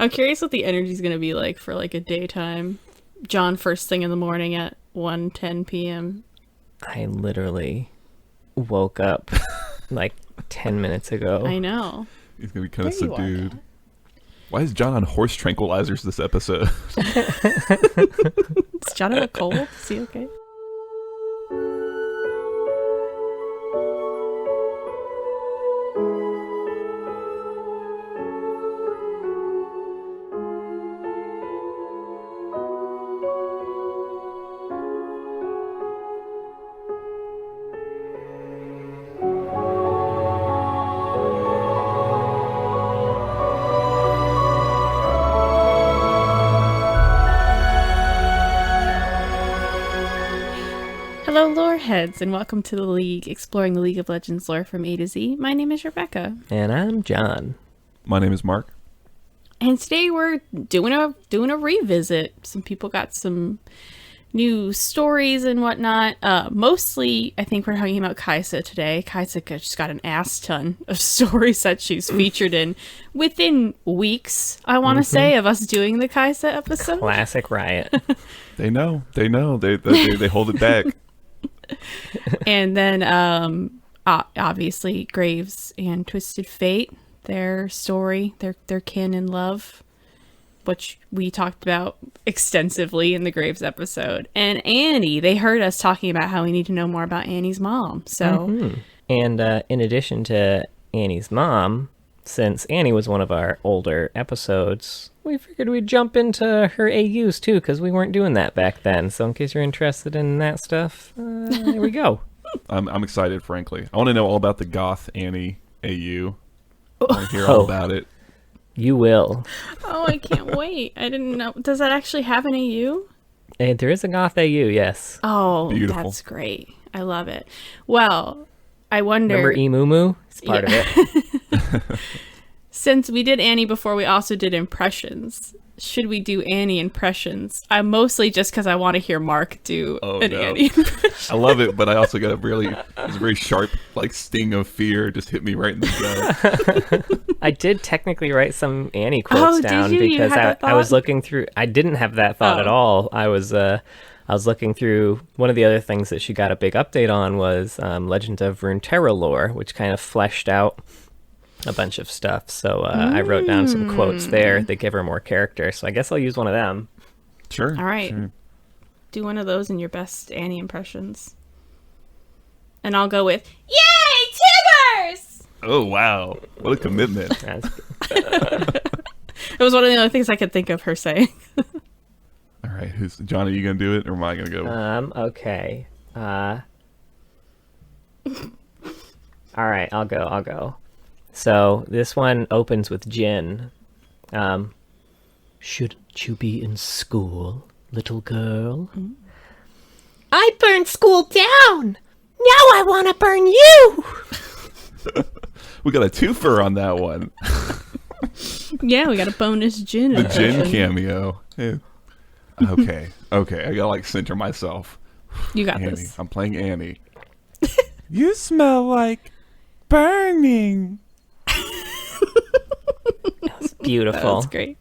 I'm curious what the energy is going to be like for like a daytime. John first thing in the morning at 1:10 p.m. I literally woke up like 10 minutes ago. I know. He's going to be kind of subdued. Why is John on horse tranquilizers this episode? Is John have a cold? Is he okay? Hello, lore heads, and welcome to the League, exploring the League of Legends lore from A to Z. My name is Rebecca. And I'm John. My name is Mark. And today we're doing a revisit. Some people got some new stories and whatnot. Mostly, I think we're talking about Kaiser today. Kaiser just got an ass ton of stories that she's featured in within weeks, I want to say, of us doing the Kaiser episode. Classic Riot. They know. They hold it back. And then, obviously, Graves and Twisted Fate, their story, their kin and love, which we talked about extensively in the Graves episode. And Annie, they heard us talking about how we need to know more about Annie's mom. So, And in addition to Annie's mom, since Annie was one of our older episodes, we figured we'd jump into her AUs too, because we weren't doing that back then. So in case you're interested in that stuff, here we go. I'm excited, frankly. I want to know all about the Goth Annie AU. I want to hear all about it. You will. Oh, I can't wait. I didn't know. Does that actually have an AU? There is a Goth AU, yes. Oh, Beautiful. That's great. I love it. Well, I wonder... Remember Emumu? It's part of it. Since we did Annie before, we also did impressions. Should we do Annie impressions? I'm mostly just because I want to hear Mark do Annie impression. I love it, but I also got a very sharp, like, sting of fear just hit me right in the gut. I did technically write some Annie quotes down did you? because You had that I was thought? looking through. I didn't have that thought at all. I was looking through. One of the other things that she got a big update on was Legends of Runeterra lore, which kind of fleshed out a bunch of stuff. So I wrote down some quotes there that give her more character. So I guess I'll use one of them. Sure. All right. Sure. Do one of those in your best Annie impressions. And I'll go with, Yay, Tibbers! Oh, wow. What a commitment. That's good. It was one of the only things I could think of her saying. All right. John, are you going to do it, or am I going to go? Okay. All right, I'll go. So this one opens with Jin. Shouldn't you be in school, little girl? I burned school down! Now I want to burn you! We got a twofer on that one. Yeah, we got a bonus Jin The Jin impression. cameo. Yeah. Okay. I gotta, like, center myself. You got Annie. this. I'm playing Annie. You smell like burning. That's beautiful. That's great.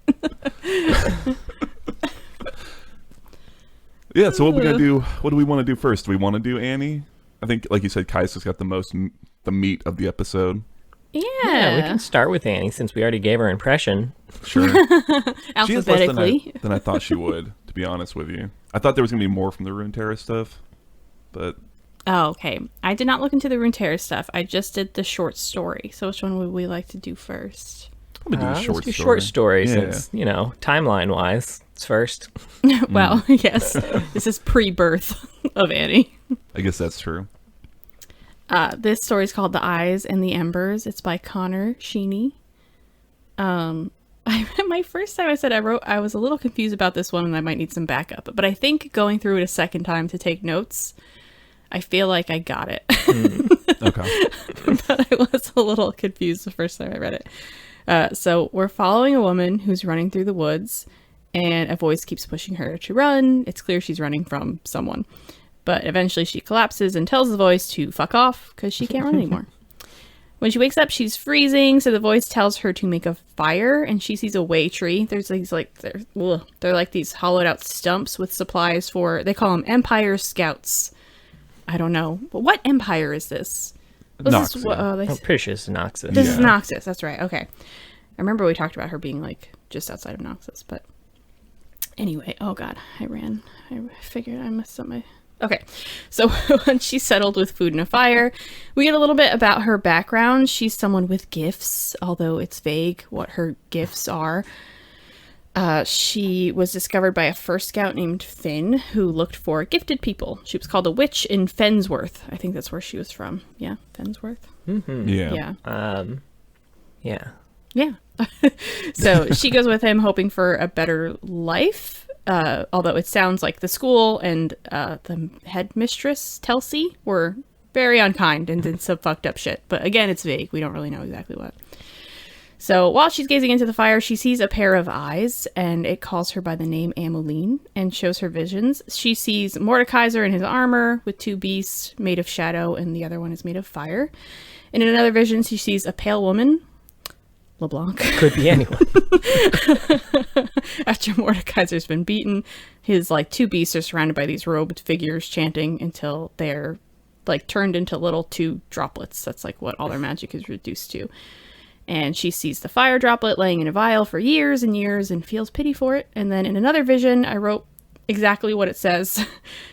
Yeah, so what we gonna do? What do we want to do first? Do we want to do Annie? I think, like you said, Kaiser's got the meat of the episode. Yeah, we can start with Annie since we already gave her impression. Sure. She has less Alphabetically. than I thought she would, to be honest with you. I thought there was gonna be more from the Runeterra stuff, but Oh, okay. I did not look into the Runeterra stuff. I just did the short story. So which one would we like to do first? I'm gonna do a short Let's do story. short story Yeah. since, timeline-wise, it's first. Well, yes. This is pre-birth of Annie. I guess that's true. This story is called The Eyes and the Embers. It's by Connor Sheeney. My first time I was a little confused about this one and I might need some backup. But I think going through it a second time to take notes, I feel like I got it. Okay. But I was a little confused the first time I read it. So we're following a woman who's running through the woods and a voice keeps pushing her to run. It's clear she's running from someone. But eventually she collapses and tells the voice to fuck off because she can't run anymore. When she wakes up, she's freezing, so the voice tells her to make a fire, and she sees a way tree. There's these they're like these hollowed out stumps with supplies for, they call them Empire Scouts. I don't know. But what empire is this? Noxus. I'm pretty sure it's Noxus. This is Noxus, that's right. Okay. I remember we talked about her being like just outside of Noxus, but anyway, oh god, I figured I messed up my... Okay, so once she's settled with food and a fire, we get a little bit about her background. She's someone with gifts, although it's vague what her gifts are. She was discovered by a first scout named Finn, who looked for gifted people. She was called a witch in Fensworth. I think that's where she was from. Yeah, Fensworth. Mm-hmm. Yeah. Yeah. So she goes with him hoping for a better life. Although it sounds like the school and the headmistress, Telsey, were very unkind and did some fucked up shit. But again, it's vague. We don't really know exactly what. So while she's gazing into the fire, she sees a pair of eyes, and it calls her by the name Ameline and shows her visions. She sees Mordekaiser in his armor with two beasts made of shadow, and the other one is made of fire. And in another vision, she sees a pale woman, LeBlanc. Could be anyone. After Mordekaiser's been beaten, his two beasts are surrounded by these robed figures chanting until they're turned into little two droplets. That's what all their magic is reduced to. And she sees the fire droplet laying in a vial for years and years and feels pity for it. And then in another vision, I wrote exactly what it says.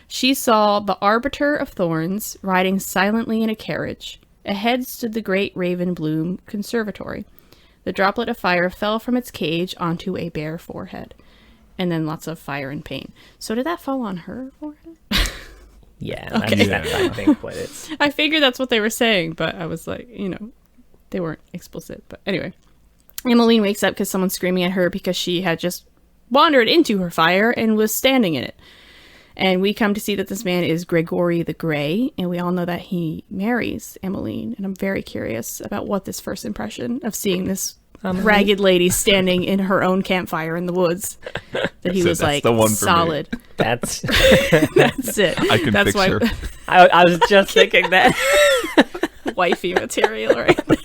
She saw the Arbiter of Thorns riding silently in a carriage. Ahead stood the great Raven Bloom Conservatory. The droplet of fire fell from its cage onto a bare forehead. And then lots of fire and pain. So did that fall on her forehead? Yeah, okay. That's I think what it's... I figured that's what they were saying, but I was like, they weren't explicit. But anyway, Emmeline wakes up because someone's screaming at her because she had just wandered into her fire and was standing in it. And we come to see that this man is Gregory the Grey, and we all know that he marries Emmeline. And I'm very curious about what this first impression of seeing this ragged lady standing in her own campfire in the woods, that he was the one for solid. Me. That's that's it. I can that's picture. Why I was just thinking that. Wifey material right there.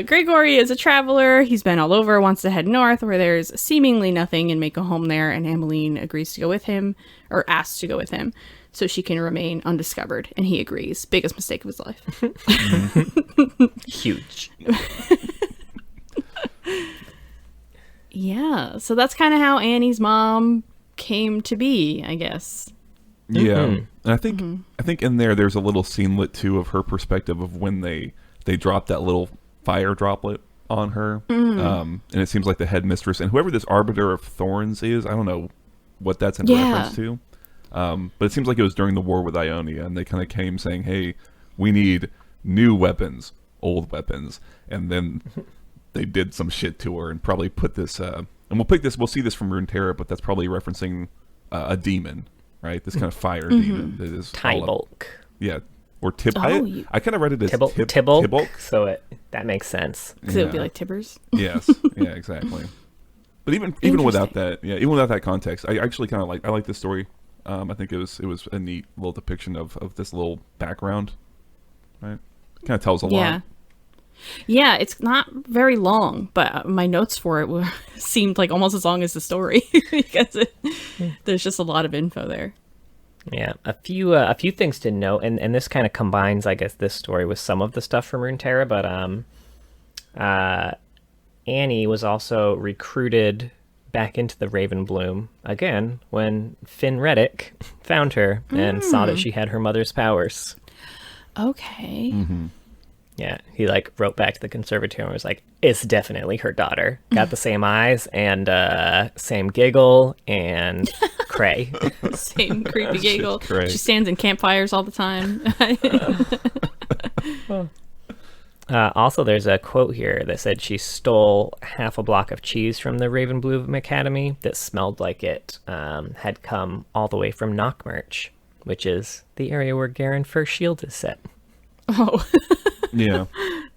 Gregory is a traveler. He's been all over, wants to head north where there's seemingly nothing and make a home there, and Emmeline agrees to go with him, or asks to go with him, so she can remain undiscovered, and he agrees. Biggest mistake of his life. Huge. Yeah, so that's kind of how Annie's mom came to be, I guess. Yeah, Mm-hmm. and I think in there's a little scenelet too of her perspective of when they dropped that little fire droplet on her, and it seems like the headmistress and whoever this Arbiter of Thorns is, I don't know what that's in reference to, but it seems like it was during the war with Ionia, and they kind of came saying, "Hey, we need new weapons, old weapons," and then they did some shit to her and probably put this. And we'll see this from Runeterra, but that's probably referencing a demon. Right, this kind of fire demon that is Tybulk. Yeah, or Tib. Oh, I kind of read it as Tybulk. So that makes sense. Because it would be like Tibbers. Yes, yeah, exactly. But even without that, even without that context, I actually kind of like this story. I think it was a neat little depiction of this little background. Right, kind of tells a lot. Yeah, it's not very long, but my notes for it seemed like almost as long as the story because there's just a lot of info there. Yeah, a few things to note, and this kind of combines, I guess, this story with some of the stuff from Runeterra. But Annie was also recruited back into the Raven Bloom again when Finn Reddick found her and saw that she had her mother's powers. Okay. Mm-hmm. Yeah, he wrote back to the conservatory and was like, "It's definitely her daughter. Got the same eyes and same giggle and cray." Same creepy giggle. Cray. She stands in campfires all the time. Also, there's a quote here that said she stole half a block of cheese from the Raven Bloom Academy that smelled like it had come all the way from Knockmerch, which is the area where Garen first shield is set. Oh. Yeah.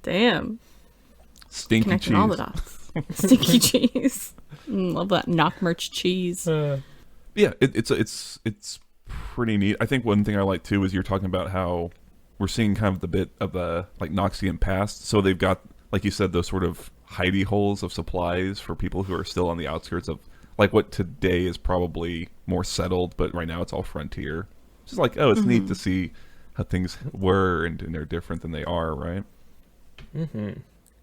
Damn. Stinky Connecting cheese. all the dots. Stinky cheese. Love that Knockmerch cheese. Yeah, it's pretty neat. I think one thing I like too is you're talking about how we're seeing kind of the bit of the like Noxian past. So they've got, like you said, those sort of hidey holes of supplies for people who are still on the outskirts of like what today is probably more settled, but right now it's all frontier. It's just like, oh, it's neat to see how things were and they're different than they are, right?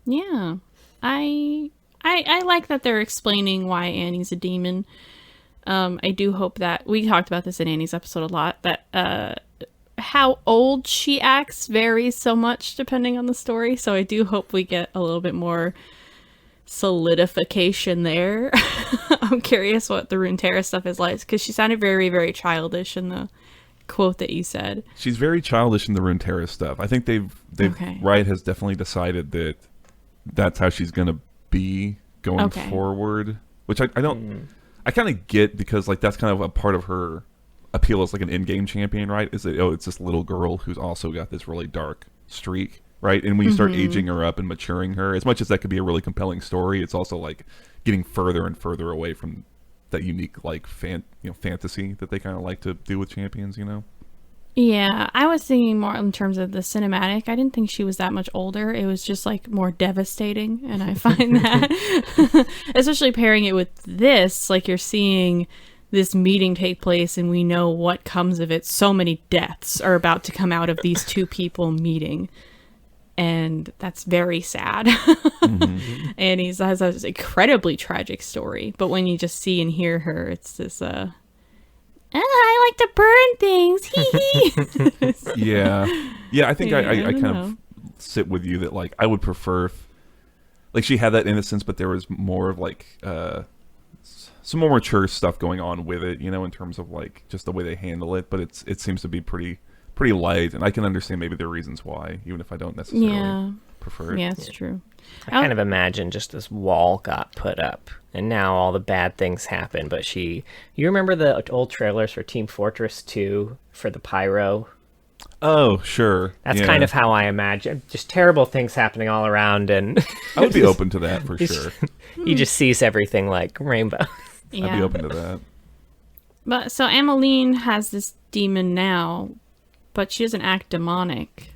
Yeah. I like that they're explaining why Annie's a demon. I do hope that we talked about this in Annie's episode a lot, that how old she acts varies so much depending on the story. So I do hope we get a little bit more solidification there. I'm curious what the Runeterra stuff is like, because she sounded very, very childish in the quote that you said. She's very childish in the Runeterra stuff. I think they've Riot has definitely decided that that's how she's gonna be going forward, which I don't I kind of get, because like that's kind of a part of her appeal as like an in-game champion, right? Is that, oh, it's this little girl who's also got this really dark streak, right? And when you start aging her up and maturing her, as much as that could be a really compelling story, it's also like getting further and further away from that unique like fantasy that they kind of like to do with champions, you know? Yeah, I was thinking more in terms of the cinematic. I didn't think she was that much older. It was just like more devastating, and I find that, especially pairing it with this, like you're seeing this meeting take place and we know what comes of it. So many deaths are about to come out of these two people meeting, and that's very sad. And he has an incredibly tragic story, but when you just see and hear her, it's this I like to burn things. Hee hee. Yeah. I think I kind of sit with you that like I would prefer if, like, she had that innocence, but there was more of like some more mature stuff going on with it, you know, in terms of like just the way they handle it. But it seems to be pretty light, and I can understand maybe the reasons why, even if I don't necessarily prefer it. Yeah, it's true. I kind of imagine just this wall got put up, and now all the bad things happen. But you remember the old trailers for Team Fortress 2 for the pyro? Oh, sure. That's kind of how I imagine. Just terrible things happening all around, and I would be open to that for sure. He just sees everything like rainbow. Yeah. I'd be open to that. But so Emmeline has this demon now, but she doesn't act demonic.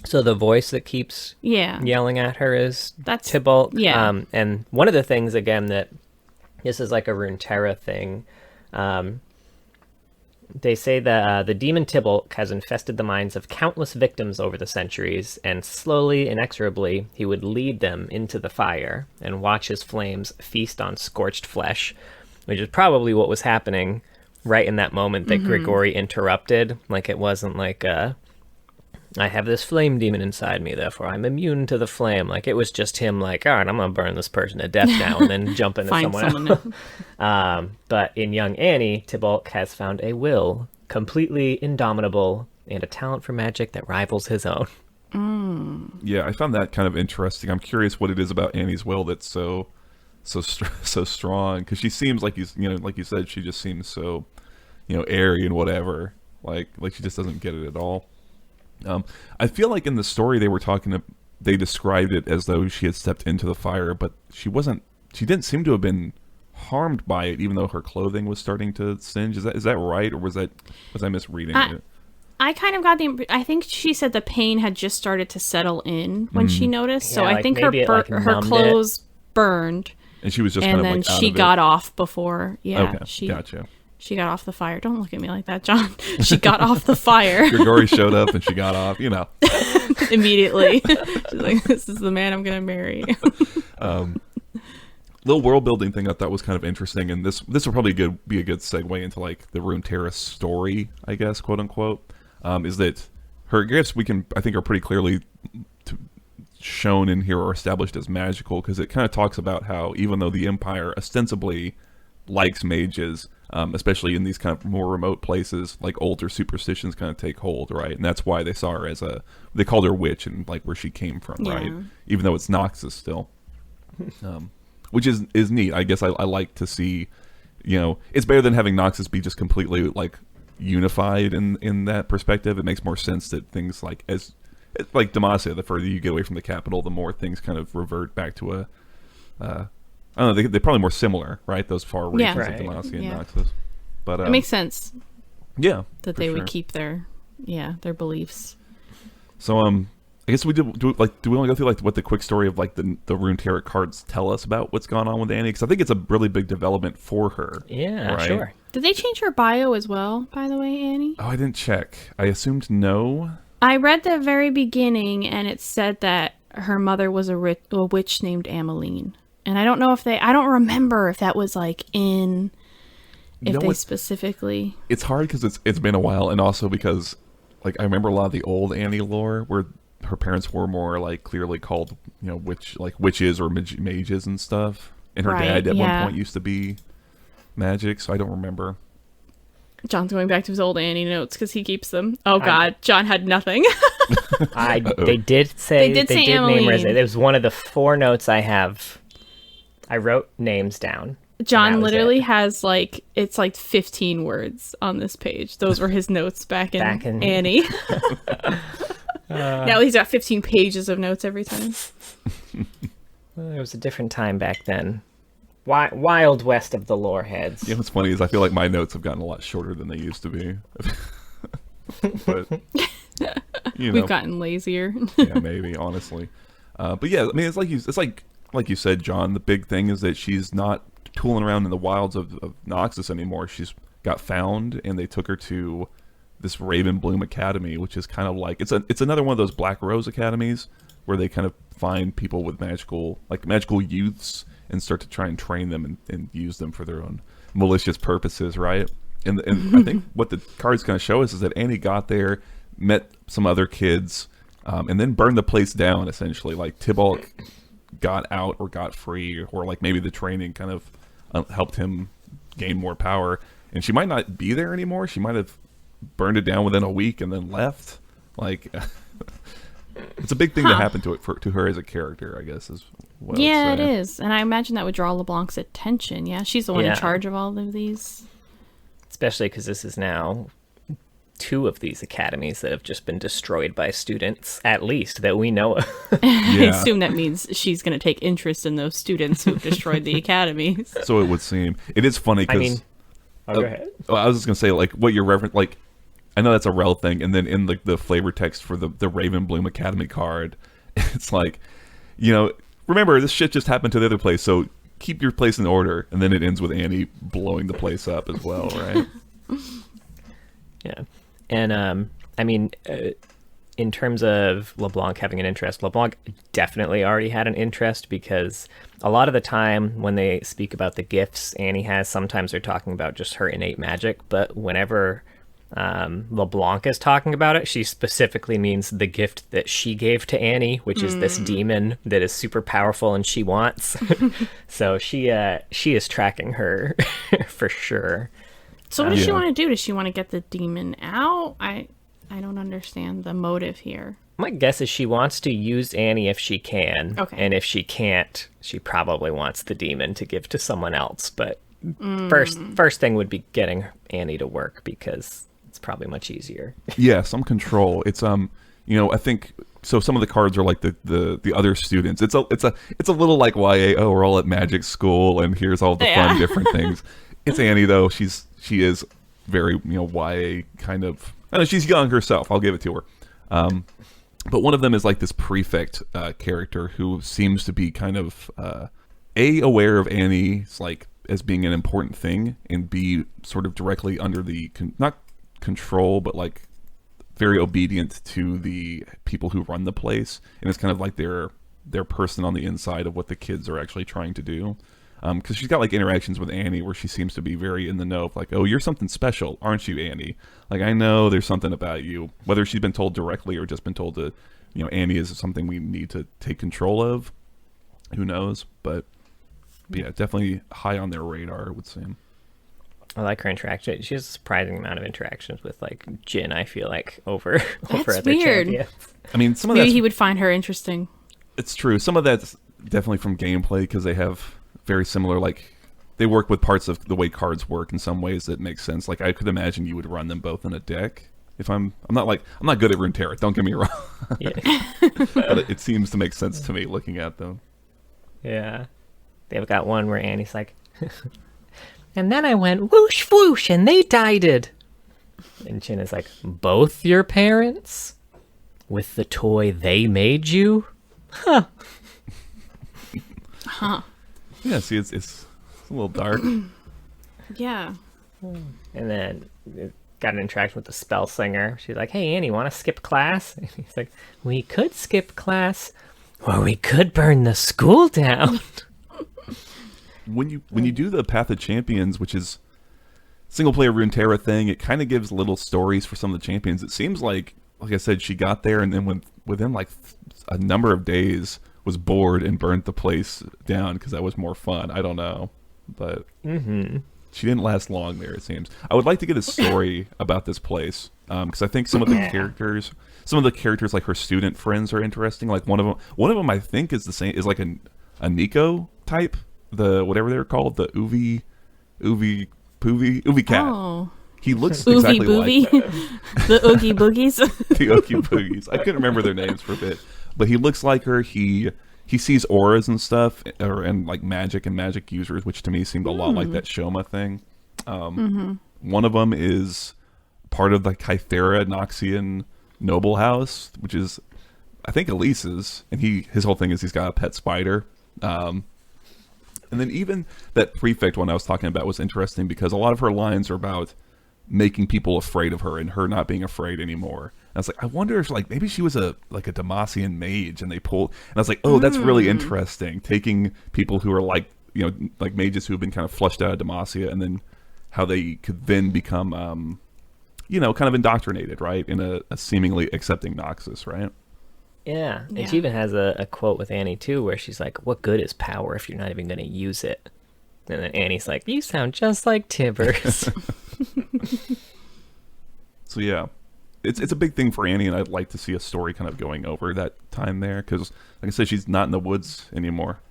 So the voice that keeps yelling at her is Tybalt. Yeah. And one of the things, again, that this is like a Runeterra thing, they say that the demon Tybalt has infested the minds of countless victims over the centuries, and slowly, inexorably, he would lead them into the fire and watch his flames feast on scorched flesh, which is probably what was happening right in that moment that Grigori interrupted. Like, it wasn't like I have this flame demon inside me, therefore I'm immune to the flame. Like, it was just him like, all right, I'm going to burn this person to death now, and then jump into someone else. But in young Annie, Tybalt has found a will, completely indomitable, and a talent for magic that rivals his own. Yeah, I found that kind of interesting. I'm curious what it is about Annie's will that's so strong, because she seems like like you said, she just seems so airy and whatever. Like she just doesn't get it at all. I feel like in the story they described it as though she had stepped into the fire, but she didn't seem to have been harmed by it, even though her clothing was starting to singe. Is that right, or was I misreading it? I kind of got I think she said the pain had just started to settle in when she noticed. So I think her clothes burned, and she was just and kind of then like she got off before. Yeah, okay, gotcha. She got off the fire. Don't look at me like that, John. She got off the fire. Grigori showed up and she got off, Immediately. She's like, this is the man I'm going to marry. Little world building thing I thought was kind of interesting, and this will probably be a good segue into like the Runeterra story, I guess, quote unquote, is that her gifts I think are pretty clearly shown in here or established as magical, because it kind of talks about how even though the Empire ostensibly likes mages, especially in these kind of more remote places, like older superstitions kind of take hold, right? And that's why they saw her as they called her witch, and like where she came from, right? Even though it's Noxus still, which is neat. I guess I like to see, it's better than having Noxus be just completely like unified in that perspective. It makes more sense that things like Demacia, the further you get away from the capital, the more things kind of revert back to I don't know, they're probably more similar, right? Those far regions of Demacia and Noxus. But it makes sense. Yeah. That they would keep their beliefs. So I guess we do we want to go through like what the quick story of like the Runeterra cards tell us about what's gone on with Annie? Because I think it's a really big development for her. Yeah, right? sure. Did they change her bio as well, by the way, Annie? Oh, I didn't check. I assumed no. I read the very beginning, and it said that her mother was a witch named Ameline. And I don't know if I don't remember if that was like if they specifically. It's hard because it's been a while, and also because like I remember a lot of the old Annie lore where her parents were more like clearly called, witches or mages and stuff. And her dad at one point used to be magic, so I don't remember. John's going back to his old Annie notes because he keeps them. Oh God, John had nothing. They did say name her. It was one of the 4 notes I have. I wrote names down. John literally has it's 15 words on this page. Those were his notes back in Annie. Now he's got 15 pages of notes every time. Well, it was a different time back then. Wild west of the lore heads. What's funny is I feel like my notes have gotten a lot shorter than they used to be. But we've gotten lazier. Yeah, maybe, honestly. But yeah, I mean, it's like you said, John. The big thing is that she's not tooling around in the wilds of Noxus anymore. She's got found, and they took her to this Raven Bloom Academy, which is kind of like it's another one of those Black Rose academies where they kind of find people with magical youths and start to try and train them and use them for their own malicious purposes, right? And I think what the card's going to show us is that Annie got there, met some other kids, and then burned the place down, essentially. Like, Tybalt got out or got free, or like maybe the training kind of helped him gain more power. And she might not be there anymore. She might have burned it down within a week and then left. Like, it's a big thing to happen to her as a character, I guess, is what it is. And I imagine that would draw LeBlanc's attention. Yeah, she's the one in charge of all of these. Especially because this is now 2 of these academies that have just been destroyed by students, at least, that we know of. I assume that means she's going to take interest in those students who've destroyed the academies. So it would seem. It is funny because... go ahead. I was just going to say, like, what you're referencing, like, I know that's a rel thing, and then in like the flavor text for the Raven Bloom Academy card, it's like, remember, this shit just happened to the other place, so keep your place in order. And then it ends with Annie blowing the place up as well, right? Yeah. And I mean, in terms of LeBlanc having an interest, LeBlanc definitely already had an interest, because a lot of the time when they speak about the gifts Annie has, sometimes they're talking about just her innate magic, but whenever LeBlanc is talking about it, she specifically means the gift that she gave to Annie, which is this demon that is super powerful and she wants. So she is tracking her for sure. So what does she want to do? Does she want to get the demon out? I don't understand the motive here. My guess is she wants to use Annie if she can. Okay. And if she can't, she probably wants the demon to give to someone else. But first thing would be getting Annie to work, because it's probably much easier. Yeah, some control. It's I think so. Some of the cards are like the other students. It's a little like YA. Oh, we're all at magic school, and here's all the fun different things. It's Annie though. She is very YA kind of. I know she's young herself. I'll give it to her. But one of them is like this prefect character who seems to be kind of aware of Annie's like as being an important thing, and be sort of directly under the not control, but like very obedient to the people who run the place, and it's kind of like their person on the inside of what the kids are actually trying to do. Because she's got like interactions with Annie where she seems to be very in the know of like, oh, you're something special, aren't you, Annie? Like, I know there's something about you, whether she's been told directly or just been told to, Annie is something we need to take control of. Who knows? But yeah, definitely high on their radar, it would seem. I like her interaction. She has a surprising amount of interactions with like Jin, I feel like, over other weird. champions. I mean, some of maybe he would find her interesting. It's true. Some of that's definitely from gameplay, because they have very similar, like, they work with parts of the way cards work in some ways that make sense. Like, I could imagine you would run them both in a deck. If I'm not good at Runeterra, don't get me wrong. But it seems to make sense to me looking at them. Yeah. They've got one where Annie's like, and then I went whoosh whoosh and they died. And Jin is like, both your parents? with the toy they made you? Huh. Huh. Yeah, see, it's a little dark. Yeah. And then got an interaction with the spell singer. She's like, hey, Annie, want to skip class? And he's like, we could skip class, or we could burn the school down. When you do the Path of Champions, which is single player Runeterra thing, it kind of gives little stories for some of the champions. It seems like I said, she got there and then within like a number of days was bored and burnt the place down because that was more fun. I don't know, but she didn't last long there, it seems. I would like to get a story about this place because I think some of the characters like her student friends are interesting. Like one of them I think is the same, is like a Nico type, the whatever they're called, the Uvi cat. Oh. He looks exactly like the Oogie Boogies. the Oogie Boogies. I couldn't remember their names for a bit, but he looks like her. He sees auras and stuff, and like magic and magic users, which to me seemed a lot like that Shoma thing. One of them is part of the Kythera Noxian noble house, which is I think Elise's, and his whole thing is he's got a pet spider. And then even that prefect one I was talking about was interesting because a lot of her lines are about making people afraid of her and her not being afraid anymore. And I was like, I wonder if like maybe she was a Demacian mage, and they pulled. And I was like, oh, that's really interesting. Taking people who are like like mages who have been kind of flushed out of Demacia, and then how they could then become kind of indoctrinated, right, in a seemingly accepting Noxus, right? Yeah, and she even has a quote with Annie too, where she's like, "What good is power if you're not even going to use it?" And then Annie's like, "You sound just like Tibbers." So yeah, it's a big thing for Annie, and I'd like to see a story kind of going over that time there because, like I said, she's not in the woods anymore.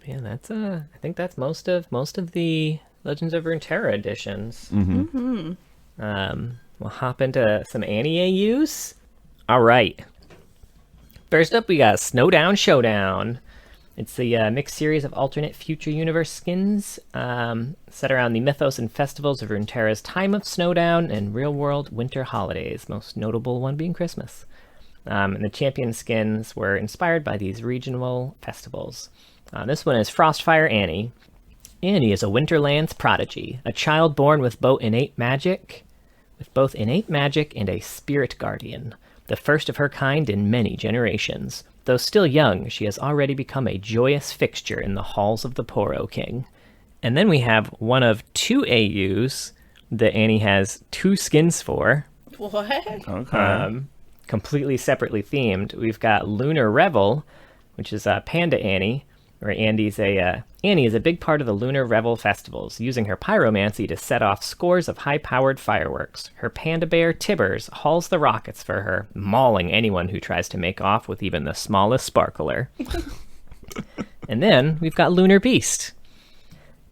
Yeah, that's I think that's most of the Legends of Runeterra editions. We'll hop into some Annie AUs. All right. First up, we got Snowdown Showdown. It's the mixed series of alternate future universe skins set around the mythos and festivals of Runeterra's Time of Snowdown and real-world winter holidays, most notable one being Christmas. And the champion skins were inspired by these regional festivals. This one is Frostfire Annie. Annie is a Winterlands prodigy, a child born with both innate magic and a spirit guardian, the first of her kind in many generations. Though still young, she has already become a joyous fixture in the halls of the Poro King. And then we have one of two AUs that Annie has two skins for. What? Okay. Completely separately themed. We've got Lunar Revel, which is Panda Annie, where Annie is a big part of the Lunar Revel festivals, using her pyromancy to set off scores of high-powered fireworks. Her panda bear, Tibbers, hauls the rockets for her, mauling anyone who tries to make off with even the smallest sparkler. And then we've got Lunar Beast.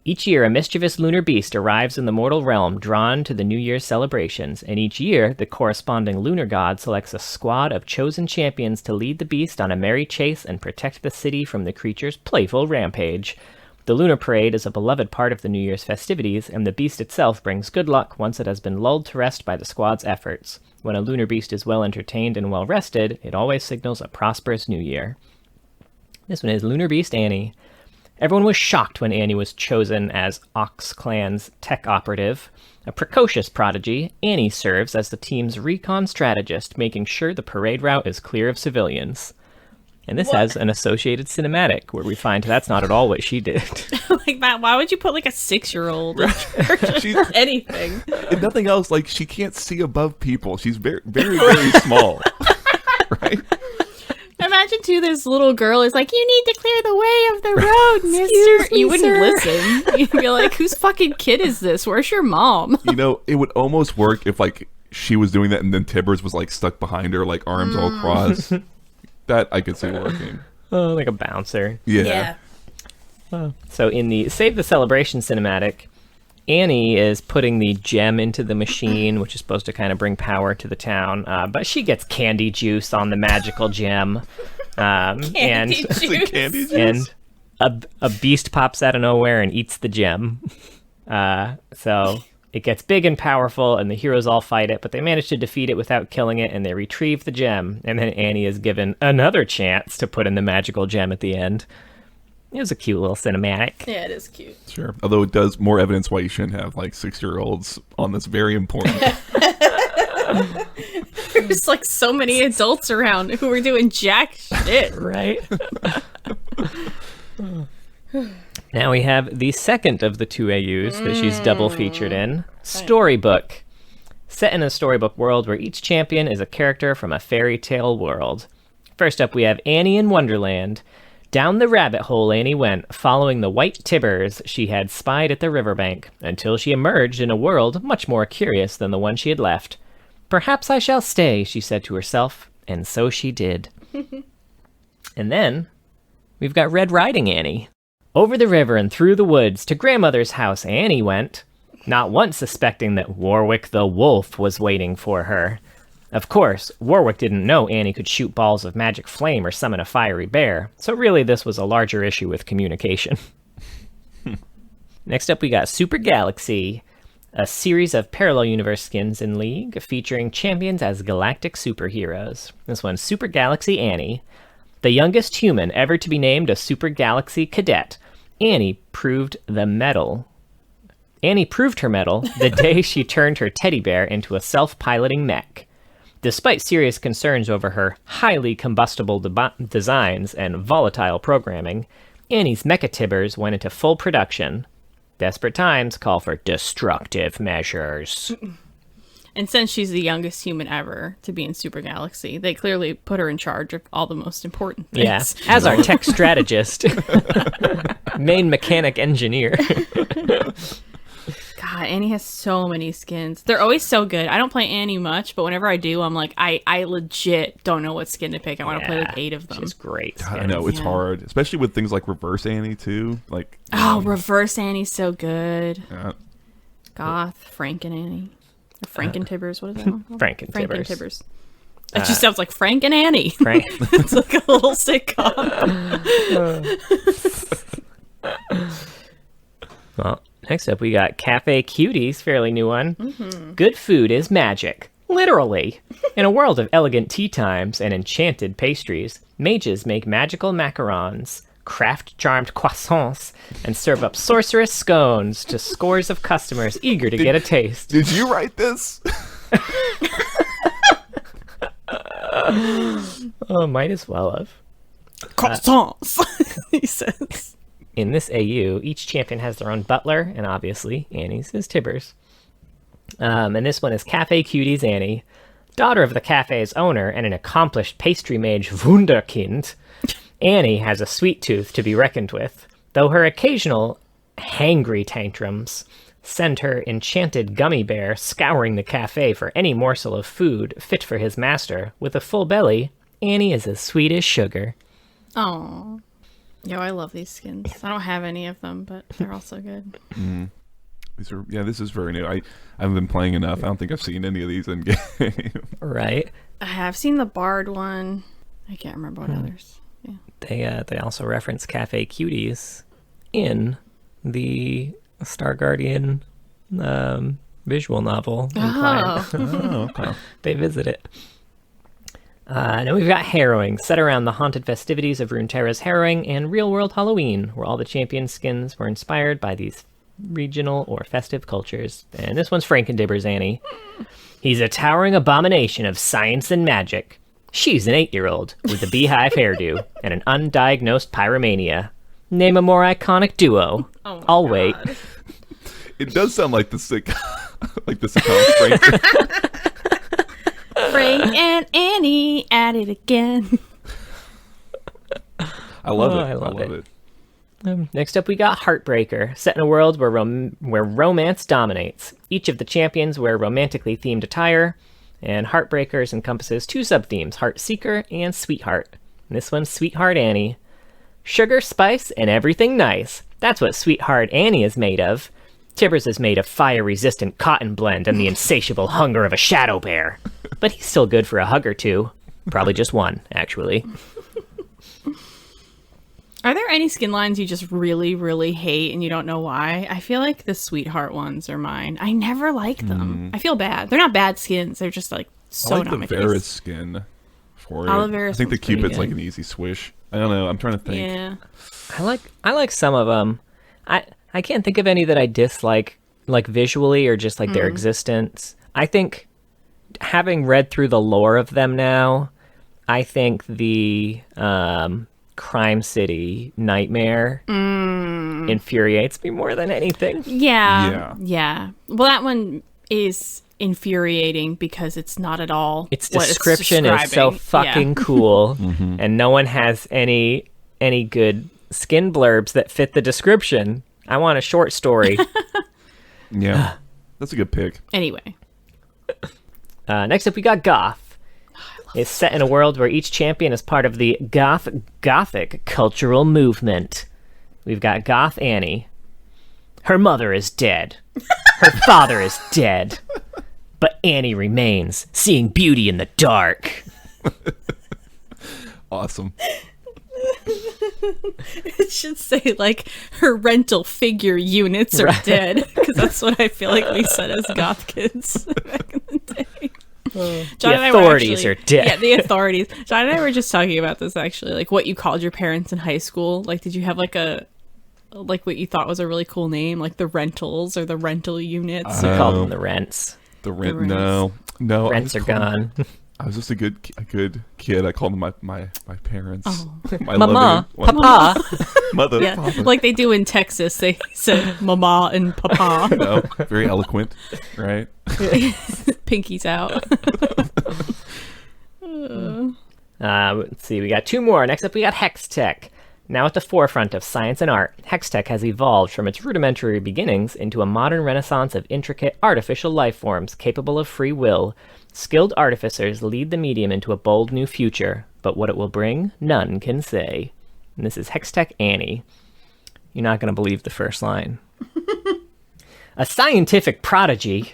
Each year, a mischievous lunar beast arrives in the mortal realm, drawn to the New Year's celebrations, and each year, the corresponding lunar god selects a squad of chosen champions to lead the beast on a merry chase and protect the city from the creature's playful rampage. The lunar parade is a beloved part of the New Year's festivities, and the beast itself brings good luck once it has been lulled to rest by the squad's efforts. When a lunar beast is well entertained and well rested, it always signals a prosperous new year. This one is Lunar Beast Annie. Everyone was shocked when Annie was chosen as Ox Clan's tech operative. A precocious prodigy, Annie serves as the team's recon strategist, making sure the parade route is clear of civilians. And this has an associated cinematic where we find that's not at all what she did. Like, Matt, why would you put like a 6-year-old in charge of anything? If nothing else, like she can't see above people. She's very, very, very small. Right? Imagine, too, this little girl is like, you need to clear the way of the road, mister. You wouldn't listen. You'd be like, whose fucking kid is this? Where's your mom? It would almost work if, like, she was doing that and then Tibbers was, like, stuck behind her, like, arms all crossed. That I could see working. Oh, like a bouncer. Yeah. So in the Save the Celebration cinematic, Annie is putting the gem into the machine, which is supposed to kind of bring power to the town, but she gets candy juice on the magical gem. Candy juice. And a beast pops out of nowhere and eats the gem. So It gets big and powerful, and the heroes all fight it, but they manage to defeat it without killing it, and they retrieve the gem. And then Annie is given another chance to put in the magical gem at the end. It was a cute little cinematic. Yeah, it is cute. Sure. Although it does more evidence why you shouldn't have, like, 6-year-olds on this very important... There's, like, so many adults around who are doing jack shit. Right? Now we have the second of the 2 AUs that she's double featured in, Storybook. Set in a storybook world where each champion is a character from a fairy tale world. First up, we have Annie in Wonderland. Down the rabbit hole Annie went, following the white tibbers she had spied at the riverbank, until she emerged in a world much more curious than the one she had left. Perhaps I shall stay, she said to herself, and so she did. And then, we've got Red Riding Annie. Over the river and through the woods to grandmother's house Annie went, not once suspecting that Warwick the Wolf was waiting for her. Of course, Warwick didn't know Annie could shoot balls of magic flame or summon a fiery bear, so really this was a larger issue with communication. Next up we got Super Galaxy, a series of parallel universe skins in League featuring champions as galactic superheroes. This one's Super Galaxy Annie. The youngest human ever to be named a Super Galaxy cadet, Annie proved her mettle the day she turned her teddy bear into a self-piloting mech. Despite serious concerns over her highly combustible designs and volatile programming, Annie's mecha-tibbers went into full production. Desperate times call for destructive measures. And since she's the youngest human ever to be in Super Galaxy, they clearly put her in charge of all the most important things. Yeah, as our tech strategist, main mechanic engineer. God, Annie has so many skins. They're always so good. I don't play Annie much, but whenever I do, I'm like, I legit don't know what skin to pick. I want to play like 8 of them. She's great. God, I know, it's hard. Especially with things like Reverse Annie, too. Like, Reverse Annie's so good. Yeah. Goth, Franken Annie. Frankentibbers, what is that one? Frankentibbers. Frankentibbers. That just sounds like Frank and Annie. Frank. It's like a little sitcom. Well, next up we got Cafe Cuties, fairly new one. Mm-hmm. Good food is magic. Literally. In a world of elegant tea times and enchanted pastries, mages make magical macarons, craft charmed croissants, and serve up sorcerous scones to scores of customers eager to get a taste. Did you write this? Oh, might as well have. Croissants, he says. In this AU, each champion has their own butler, and obviously, Annie's is Tibbers. And this one is Cafe Cuties Annie, daughter of the cafe's owner and an accomplished pastry mage Wunderkind. Annie has a sweet tooth to be reckoned with, though her occasional hangry tantrums send her enchanted gummy bear scouring the cafe for any morsel of food fit for his master. With a full belly, Annie is as sweet as sugar. Oh, yo, I love these skins. I don't have any of them, but they're all so good. Mm-hmm. This is very new. I haven't been playing enough. I don't think I've seen any of these in game. Right. I have seen the Bard one. I can't remember what others. Yeah. They also reference Cafe Cuties in the Star Guardian visual novel. Okay. They visit it. Now we've got Harrowing, set around the haunted festivities of Runeterra's Harrowing and real-world Halloween, where all the champion skins were inspired by these regional or festive cultures. And this one's Frankendibbers Annie. He's a towering abomination of science and magic. She's an 8-year-old with a beehive hairdo and an undiagnosed pyromania. Name a more iconic duo. Oh I'll God. wait. It does sound like the sitcom. Frank and Annie at it again. I love it. I love it. Next up, we got Heartbreaker, set in a world where romance dominates. Each of the champions wear romantically themed attire, and Heartbreakers encompasses 2 sub-themes, Heart Seeker and Sweetheart. And this one's Sweetheart Annie. Sugar, spice, and everything nice. That's what Sweetheart Annie is made of. Tibbers is made of fire-resistant cotton blend and the insatiable hunger of a shadow bear. But he's still good for a hug or two. Probably just one, actually. Are there any skin lines you just really, really hate and you don't know why? I feel like the Sweetheart ones are mine. I never like them. I feel bad. They're not bad skins. They're just like so I like not the my Varus taste. skin for it. Varus I think the one's pretty Cupid's like good. an easy swish. I don't know. I'm trying to think. Yeah. I like some of them. I can't think of any that I dislike, like visually or just like their existence. I think, having read through the lore of them now, I think the Crime City Nightmare infuriates me more than anything. Yeah. Well, that one is infuriating because it's not at all. Its what description is so fucking cool, and no one has any good skin blurbs that fit the description. I want a short story. Yeah, that's a good pick. Anyway. Next up, we got Goth. It's set in a world where each champion is part of the Gothic cultural movement. We've got Goth Annie. Her mother is dead. Her father is dead. But Annie remains, seeing beauty in the dark. Awesome. It should say, like, her rental figure units are dead. Because that's what I feel like we said as goth kids back in the day. John and I were authorities are dead. Yeah, the authorities. John and I were just talking about this, actually. Like, what you called your parents in high school. Like, did you have, like, what you thought was a really cool name? Like, the rentals or the rental units? We called them the rents. The rent? No. Rents are gone. I was just a good kid. I called them my parents. Oh. My Mama, loving- Papa. mother, Yeah, father. like they do in Texas. They said mama and papa. No, very eloquent, right? Pinkies out. Let's see, we got two more. Next up, we got Hextech. Now at the forefront of science and art, Hextech has evolved from its rudimentary beginnings into a modern renaissance of intricate artificial life forms capable of free will. Skilled artificers lead the medium into a bold new future, but what it will bring, none can say. And this is Hextech Annie. You're not going to believe the first line. A scientific prodigy,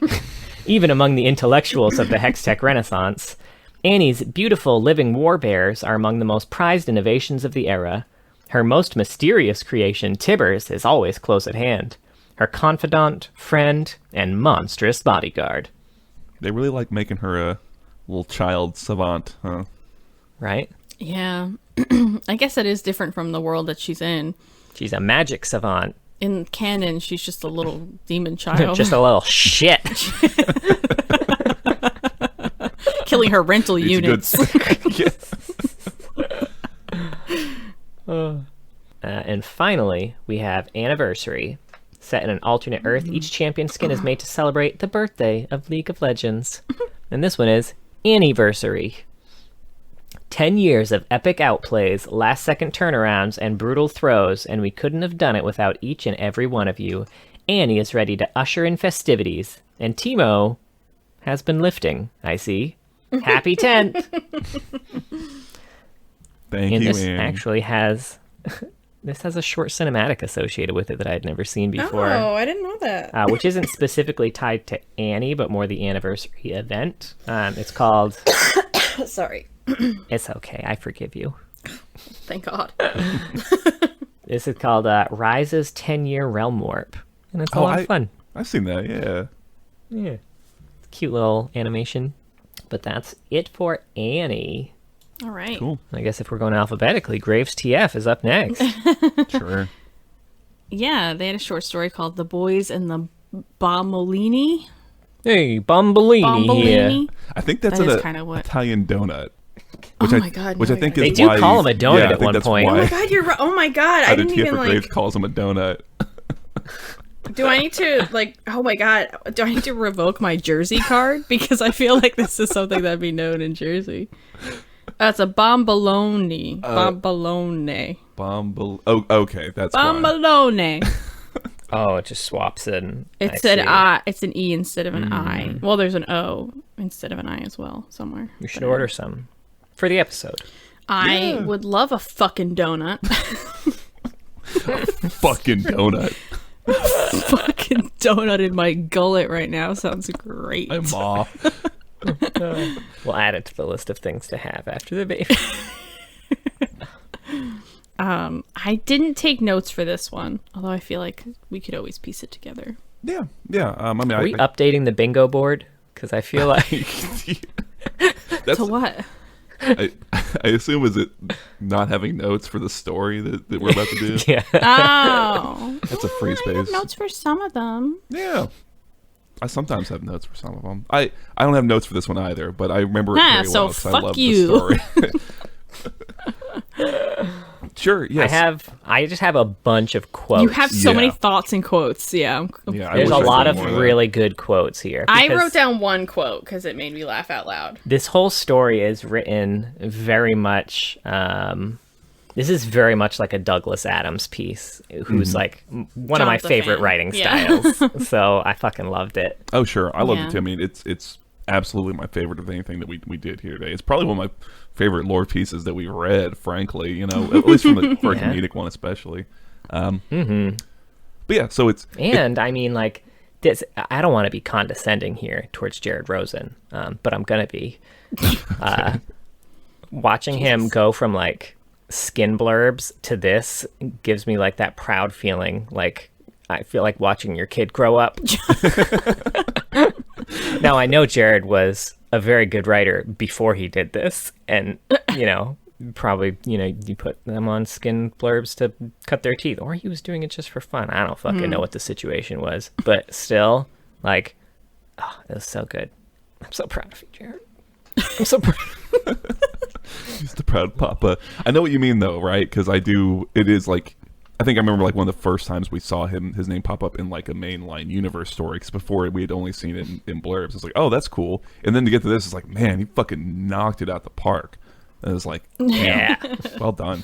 even among the intellectuals of the Hextech Renaissance, Annie's beautiful living warbears are among the most prized innovations of the era. Her most mysterious creation, Tibbers, is always close at hand. Her confidant, friend, and monstrous bodyguard. They really like making her a little child savant, huh? Right? Yeah. I guess that is different from the world that she's in. She's a magic savant. In canon, she's just a little demon child. Just a little shit. Killing her rental It's units. Good. And finally, we have Anniversary. Set in an alternate Earth, each champion skin is made to celebrate the birthday of League of Legends. And this one is Anniversary. 10 years of epic outplays, last-second turnarounds, and brutal throws, and we couldn't have done it without each and every one of you. Annie is ready to usher in festivities, and Timo has been lifting, I see. Happy 10th! Thank And you, this Annie. actually has... This has a short cinematic associated with it that I'd never seen before. Oh, I didn't know that. Which isn't specifically tied to Annie, but more the anniversary event. It's called... Sorry. It's okay, I forgive you. Thank God. This is called Rise's 10-Year Realm Warp. And it's a lot of fun. I've seen that, yeah. Yeah. Cute little animation. But that's it for Annie. All right. Cool. I guess if we're going alphabetically, Graves TF is up next. Sure. Yeah, they had a short story called The Boys and the Bombolini. Hey, Bombolini here. I think that's That is an kinda what- Italian donut. Oh Which my God, Which no, I think They is do why call him a donut I at think one that's point. why Oh my God, you're right. Oh my God, I didn't even Graves like. calls him a donut. Do I need to like? Oh my God, do I need to revoke my Jersey card because I feel like this is something that'd be known in Jersey. It's a bombolone. Bombolone. Oh, okay, that's why. Bombolone. Oh, it just swaps in. It's I an see. I. It's an E instead of an I. Well, there's an O instead of an I as well somewhere. You should order some for the episode. I would love a fucking donut. Fucking donut. Fucking donut in my gullet right now sounds great. My ma. We'll add it to the list of things to have after the baby. I didn't take notes for this one, although I feel like we could always piece it together. Yeah. I mean, Are we updating the bingo board? Because I feel like that's, To what? I assume is it not having notes for the story that we're about to do? yeah. Oh, That's a free I space. have notes for some of them. Yeah. I sometimes have notes for some of them. I don't have notes for this one either, but I remember it very so well because I fuck love you. the story. Sure, yes. I just have a bunch of quotes. You have so many Yeah. thoughts and quotes. Yeah. Yeah, I There's wish a I lot said of more that. really good quotes here. I because wrote down one quote because it made me laugh out loud. this whole story is written very much. This is very much like a Douglas Adams piece, who's like one of my Jon's a favorite fan. writing Yeah. styles. So I fucking loved it. Oh, sure. I love Yeah. it too. I mean, it's absolutely my favorite of anything that we did here today. It's probably one of my favorite lore pieces that we've read, frankly, you know, at least for a comedic one especially. But yeah, so it's... And I mean, like, this, I don't want to be condescending here towards Jared Rosen, but I'm going to be. Watching him go from, like, skin blurbs to this gives me, like, that proud feeling. Like, I feel like watching your kid grow up. Now, I know Jared was a very good writer before he did this. And, you know, probably, you know, you put them on skin blurbs to cut their teeth. Or he was doing it just for fun. I don't fucking know what the situation was. But still, like, oh, it was so good. I'm so proud of you, Jared. I'm so proud. He's the proud papa. I know what you mean, though, right? Because it is like... I think I remember like one of the first times we saw his name pop up in like a mainline universe story, because before we had only seen it in blurbs. It's like, oh, that's cool. And then to get to this, it's like, man, he fucking knocked it out the park. And it was like, Yeah. well done.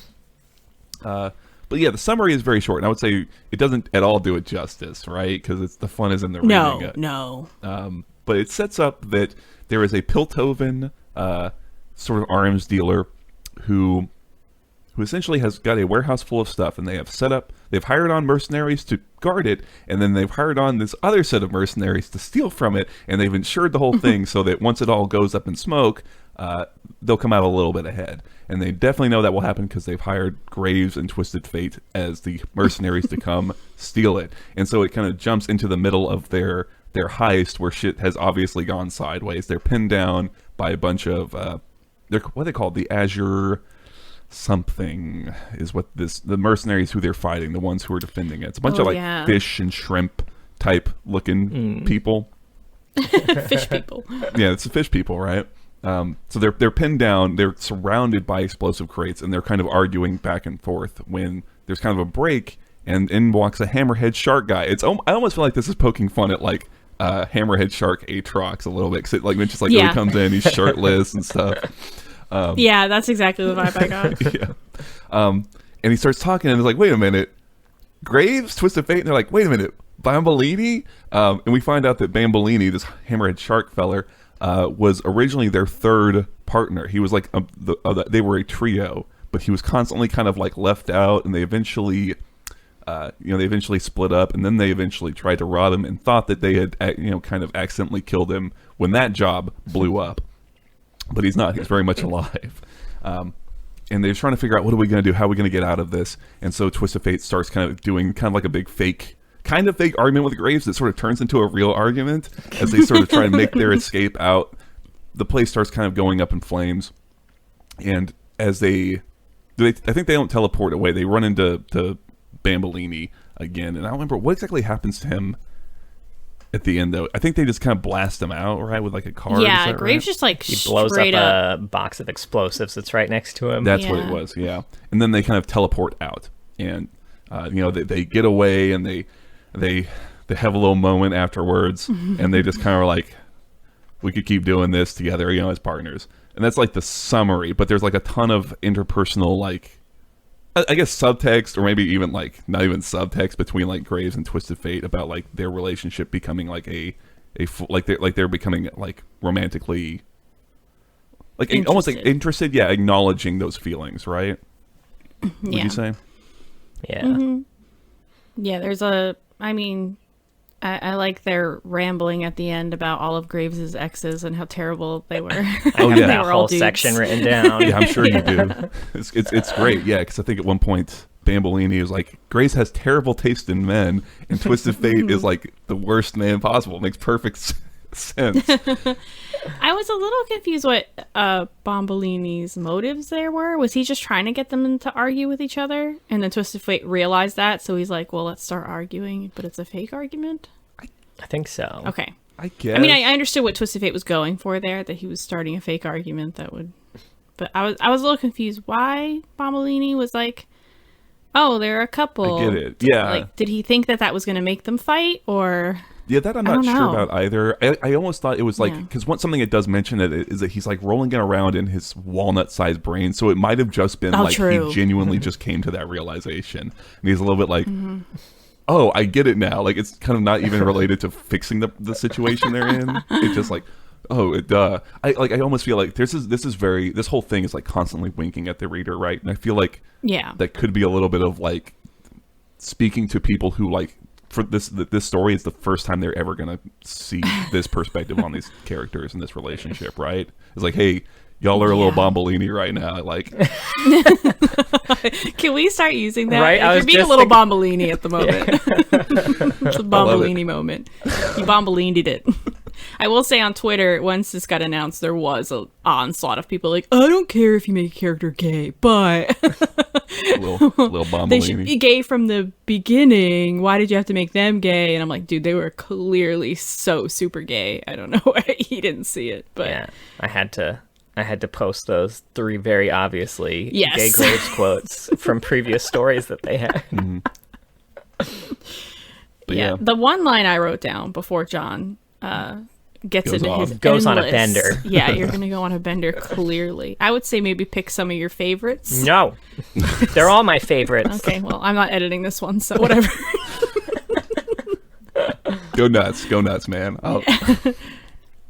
But yeah, the summary is very short, and I would say it doesn't at all do it justice, right? Because the fun is in the reading it. No. But it sets up that there is a Piltovan sort of arms dealer who essentially has got a warehouse full of stuff, and they've hired on mercenaries to guard it, and then they've hired on this other set of mercenaries to steal from it, and they've insured the whole thing so that once it all goes up in smoke, they'll come out a little bit ahead. And they definitely know that will happen because they've hired Graves and Twisted Fate as the mercenaries to come steal it. And so it kind of jumps into the middle of their heist where shit has obviously gone sideways. They're pinned down by a bunch of what they call the Azure something is what the mercenaries who they're fighting, the ones who are defending it. It's a bunch of like fish and shrimp type looking people. Fish people. Yeah, it's the fish people, right? So they're pinned down, they're surrounded by explosive crates, and they're kind of arguing back and forth when there's kind of a break, and in walks a hammerhead shark guy. I almost feel like this is poking fun at like hammerhead shark Aatrox a little bit, because it like when just like really comes in, he's shirtless and stuff. Yeah, that's exactly the vibe I got. Yeah. And he starts talking, and it's like, wait a minute, Graves, Twisted Fate, and they're like, wait a minute, Bambolini? And we find out that Bambolini, this hammerhead shark feller, was originally their third partner. He was like, they were a trio, but he was constantly kind of like left out, and they eventually split up, and then they eventually tried to rob him and thought that they had, kind of accidentally killed him when that job blew up. But he's not. He's very much alive. And they're trying to figure out, what are we going to do? How are we going to get out of this? And so Twisted Fate starts kind of doing kind of like a big fake argument with Graves that sort of turns into a real argument as they sort of try to make their escape out. The place starts kind of going up in flames. And as I think they don't teleport away. They run into Bambolini again. And I don't remember what exactly happens to him at the end, though. I think they just kind of blast him out, right, with like a car. Yeah, Graves right? just like He blows straight up a box of explosives that's right next to him. That's what it was, yeah. And then they kind of teleport out, and they get away, and they have a little moment afterwards, and they just kind of like, we could keep doing this together, as partners. And that's like the summary, but there's like a ton of interpersonal, like, I guess subtext, or maybe even like not even subtext, between like Graves and Twisted Fate about like their relationship becoming like they're becoming like romantically, like almost like interested, acknowledging those feelings, right? Would you say? Yeah. Yeah, I like their rambling at the end about all of Graves' exes and how terrible they were. Oh yeah, They that were all whole dudes. section written down. Yeah, I'm sure you do. It's great. Yeah, because I think at one point Bambolini was like, Grace has terrible taste in men, and Twisted Fate is like the worst man possible. It makes perfect sense. I was a little confused what Bombolini's motives there were. Was he just trying to get them to argue with each other? And then Twisted Fate realized that, so he's like, well, let's start arguing, but it's a fake argument? I think so. Okay. I guess. I mean, I understood what Twisted Fate was going for there, that he was starting a fake argument that would... But I was a little confused why Bombolini was like, oh, they're a couple. I get it. Yeah. Like, did he think that was going to make them fight, or... Yeah, that I'm not sure about either. I almost thought it was like, because something it does mention that is that he's like rolling it around in his walnut-sized brain, so it might have just been true. He genuinely just came to that realization, and he's a little bit like, oh, I get it now. Like, it's kind of not even related to fixing the situation they're in. It's just like, oh, duh. I almost feel like this whole thing is like constantly winking at the reader, right? And I feel like that could be a little bit of like speaking to people who like, for this story is the first time they're ever gonna see this perspective on these characters and this relationship, right? It's like, hey, y'all are a little Bombolini right now. Like, can we start using that? Right? Like, you're being a little Bombolini at the moment. It's a Bombolini moment. You Bombolined it. I will say on Twitter, once this got announced, there was an onslaught of people like, I don't care if you make a character gay, but little Bombolini. They should be gay from the beginning. Why did you have to make them gay? And I'm like, dude, they were clearly so super gay. I don't know why he didn't see it, but yeah, I had to post those 3 very obviously gay Yes. Graves quotes from previous stories that they had. But yeah. The one line I wrote down before John gets Goes into off. his Goes on a endless- bender. Yeah, you're gonna go on a bender. Clearly, I would say maybe pick some of your favorites. No, they're all my favorites. Okay, well, I'm not editing this one, so whatever. Go nuts, man.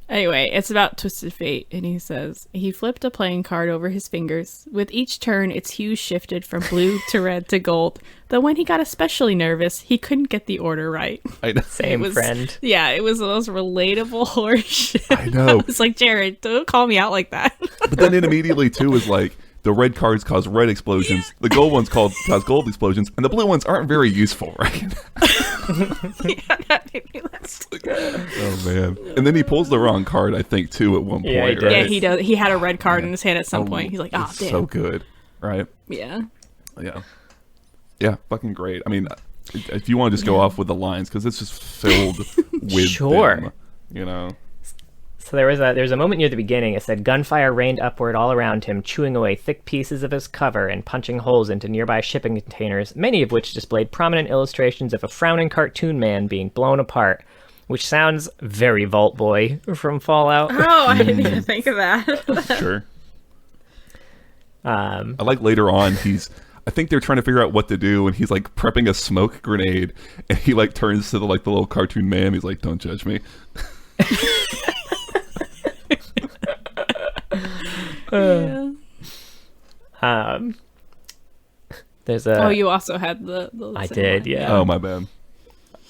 Anyway, it's about Twisted Fate, and he says, he flipped a playing card over his fingers. With each turn, its hue shifted from blue to red to gold. Though when he got especially nervous, he couldn't get the order right. I know. Same friend. Yeah, it was the most relatable horse shit. I know. It's like, Jared, don't call me out like that. But then it immediately too is like, the red cards cause red explosions, the gold ones cause gold explosions, and the blue ones aren't very useful, right? Yeah, that made me laugh. Oh man! And then he pulls the wrong card, I think, too, at one point. Yeah, he did. Right? Yeah, he does. He had a red card in his hand at some point. He's like, it's damn. so good, right? Yeah. Yeah, fucking great. I mean, if you want to just go off with the lines, because it's just filled with Sure. them, you know. So there was a moment near the beginning. It said gunfire rained upward all around him, chewing away thick pieces of his cover and punching holes into nearby shipping containers, many of which displayed prominent illustrations of a frowning cartoon man being blown apart, which sounds very Vault Boy from Fallout. Oh, I didn't even think of that. Sure. I like later on I think they're trying to figure out what to do, and he's like prepping a smoke grenade, and he like turns to the little cartoon man. He's like, "Don't judge me." There's a. Oh, you also had the I same did, one. yeah. Oh, my bad.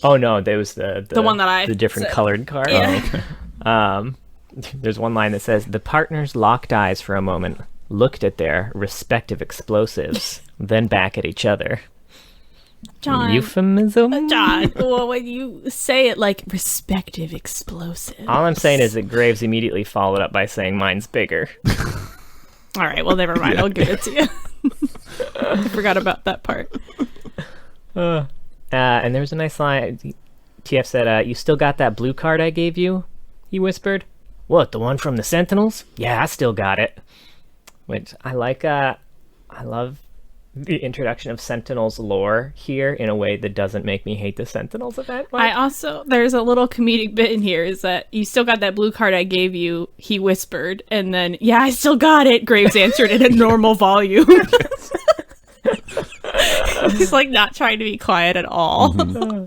Oh no, there was the one that I the different said. colored card. Yeah. There's one line that says the partners locked eyes for a moment, looked at their respective explosives, then back at each other. John. Euphemism? John, well, when you say it like respective explosives. All I'm saying is that Graves immediately followed up by saying mine's bigger. All right, well, never mind. Yeah. I'll give it to you. I forgot about that part. And there was a nice line. TF said, you still got that blue card I gave you? He whispered. What, the one from the Sentinels? Yeah, I still got it. Which I like. I love the introduction of Sentinels lore here in a way that doesn't make me hate the Sentinels event. I also, there's a little comedic bit in here, is that you still got that blue card I gave you, he whispered, and then, yeah, I still got it, Graves answered in a normal volume. He's like not trying to be quiet at all. Mm-hmm.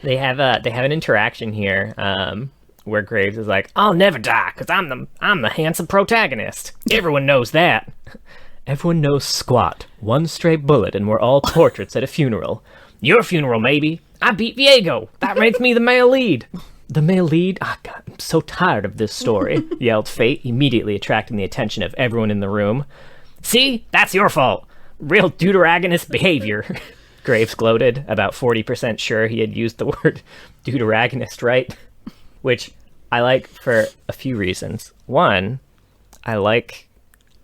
They have an interaction here where Graves is like, "I'll never die because I'm the handsome protagonist. Everyone knows that. Everyone knows squat. One stray bullet and we're all portraits at a funeral. Your funeral, maybe. I beat Viego. That makes me the male lead. The male lead? Oh, God, I'm so tired of this story, yelled Fate, immediately attracting the attention of everyone in the room. See? That's your fault. Real deuteragonist behavior. Graves gloated, about 40% sure he had used the word deuteragonist right, which I like for a few reasons. One, I like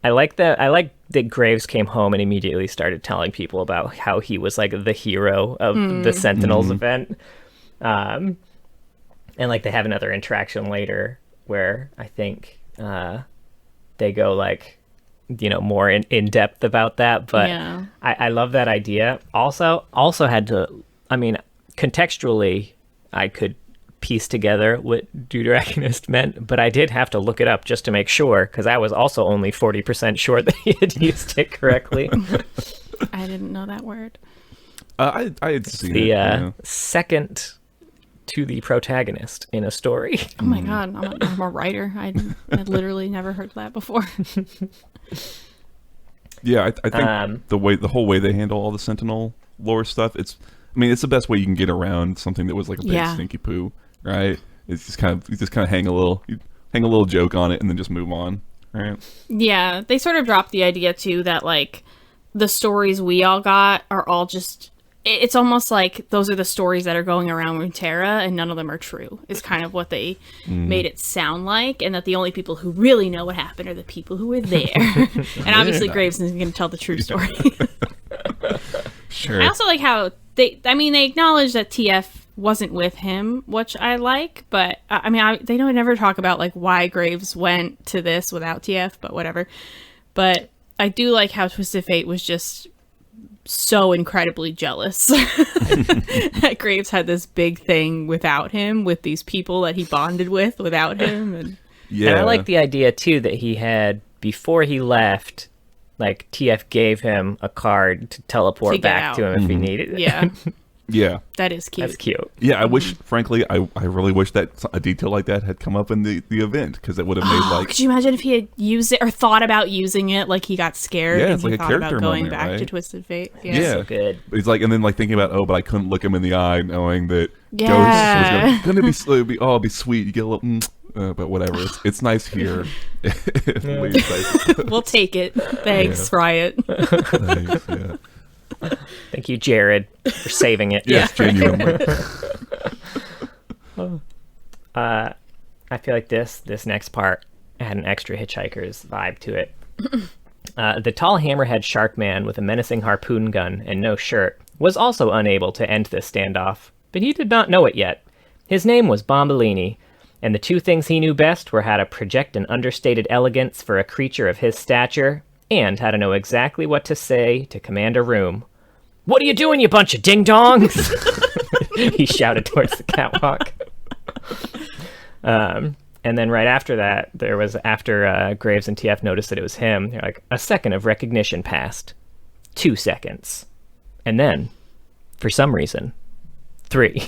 that Graves came home and immediately started telling people about how he was like the hero of the Sentinels event. And like they have another interaction later where I think they go like, more in depth about that. But yeah. I love that idea. Also had to, contextually, I could piece together what deuteragonist meant, but I did have to look it up just to make sure, because I was also only 40% sure that he had used it correctly. I didn't know that word. I had seen the second to the protagonist in a story. Oh my god, I'm a writer. I literally never heard that before. Yeah, I think the whole way they handle all the Sentinel lore stuff, it's the best way you can get around something that was like a big stinky poo, right? It's just kind of hang a little joke on it and then just move on, right? Yeah, they sort of dropped the idea too that like the stories we all got are all just, it's almost like those are the stories that are going around Runeterra and none of them are true, is kind of what they made it sound like, and that the only people who really know what happened are the people who were there. And obviously Graves is going to tell the true story. Sure. I also like how they acknowledge that TF wasn't with him, which I like, but they don't never talk about like why Graves went to this without TF, but whatever. But I do like how Twisted Fate was just so incredibly jealous that Graves had this big thing without him, with these people that he bonded with without him. And I like the idea too that he had, before he left, like TF gave him a card to teleport back to him if he needed it. Yeah. Yeah. That is cute. That's cute. Yeah, I wish, frankly, I really wish that a detail like that had come up in the event, because it would have made like... Could you imagine if he had used it or thought about using it, like he got scared and it's he like a thought character about going moment, back right? to Twisted Fate? Yeah. So good. He's like, and then like thinking about, but I couldn't look him in the eye, knowing that Yeah. Ghost was going to be sweet. You get a little... but whatever, it's nice here. We'll take it. Thanks, Riot. Thanks, yeah. Thank you, Jared, for saving it. Yes, genuinely. I feel like this next part had an extra Hitchhiker's vibe to it. The tall hammerhead shark man with a menacing harpoon gun and no shirt was also unable to end this standoff, but he did not know it yet. His name was Bombolini, and the two things he knew best were how to project an understated elegance for a creature of his stature, and how to know exactly what to say to command a room. "What are you doing, you bunch of ding-dongs?" he shouted towards the catwalk. And then right after that, there was, after Graves and TF noticed that it was him, they're like, a second of recognition passed. 2 seconds. And then, for some reason, 3.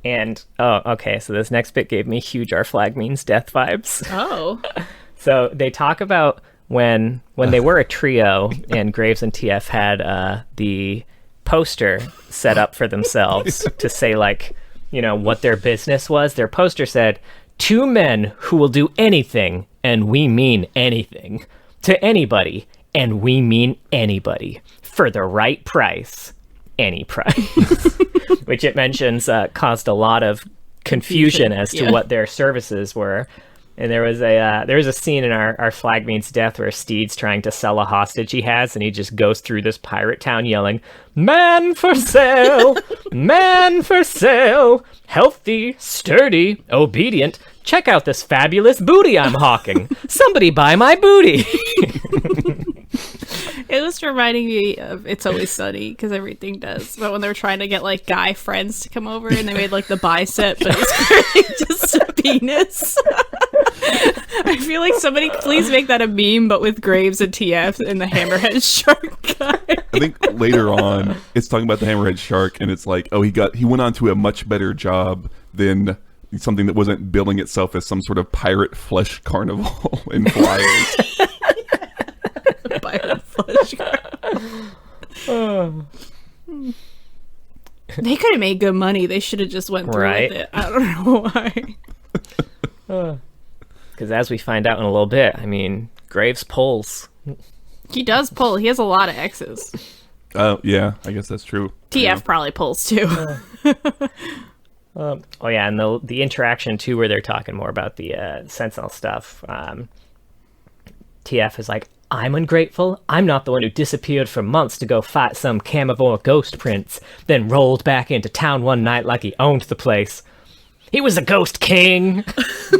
And, okay, so this next bit gave me huge "our flag means death" vibes. Oh. So they talk about when they were a trio and Graves and TF had the poster set up for themselves to say, like, what their business was. Their poster said, "Two men who will do anything, and we mean anything, to anybody, and we mean anybody, for the right price, any price." Which it mentions caused a lot of confusion as to what their services were. And there was a scene in our Flag Means Death where Steed's trying to sell a hostage he has, and he just goes through this pirate town yelling, "Man for sale! Man for sale! Healthy, sturdy, obedient. Check out this fabulous booty I'm hawking. Somebody buy my booty!" It was reminding me of It's Always Sunny, because everything does. But when they were trying to get like guy friends to come over, and they made like the bicep, but it's clearly just a penis. I feel like somebody please make that a meme, but with Graves and TF and the hammerhead shark guy. I think later on it's talking about the hammerhead shark, and it's like, he went on to a much better job than something that wasn't billing itself as some sort of pirate flesh carnival in Flyers. Pirate flesh carnival. They could have made good money. They should have just went through with it. I don't know why. Because as we find out in a little bit, I mean, Graves pulls. He does pull. He has a lot of X's. Oh, yeah, I guess that's true. TF probably pulls too. Oh yeah, and the interaction too, where they're talking more about the Sentinel stuff. TF is like, I'm ungrateful. I'm not the one who disappeared for months to go fight some carnivore ghost prince, then rolled back into town one night like he owned the place. He was a ghost king.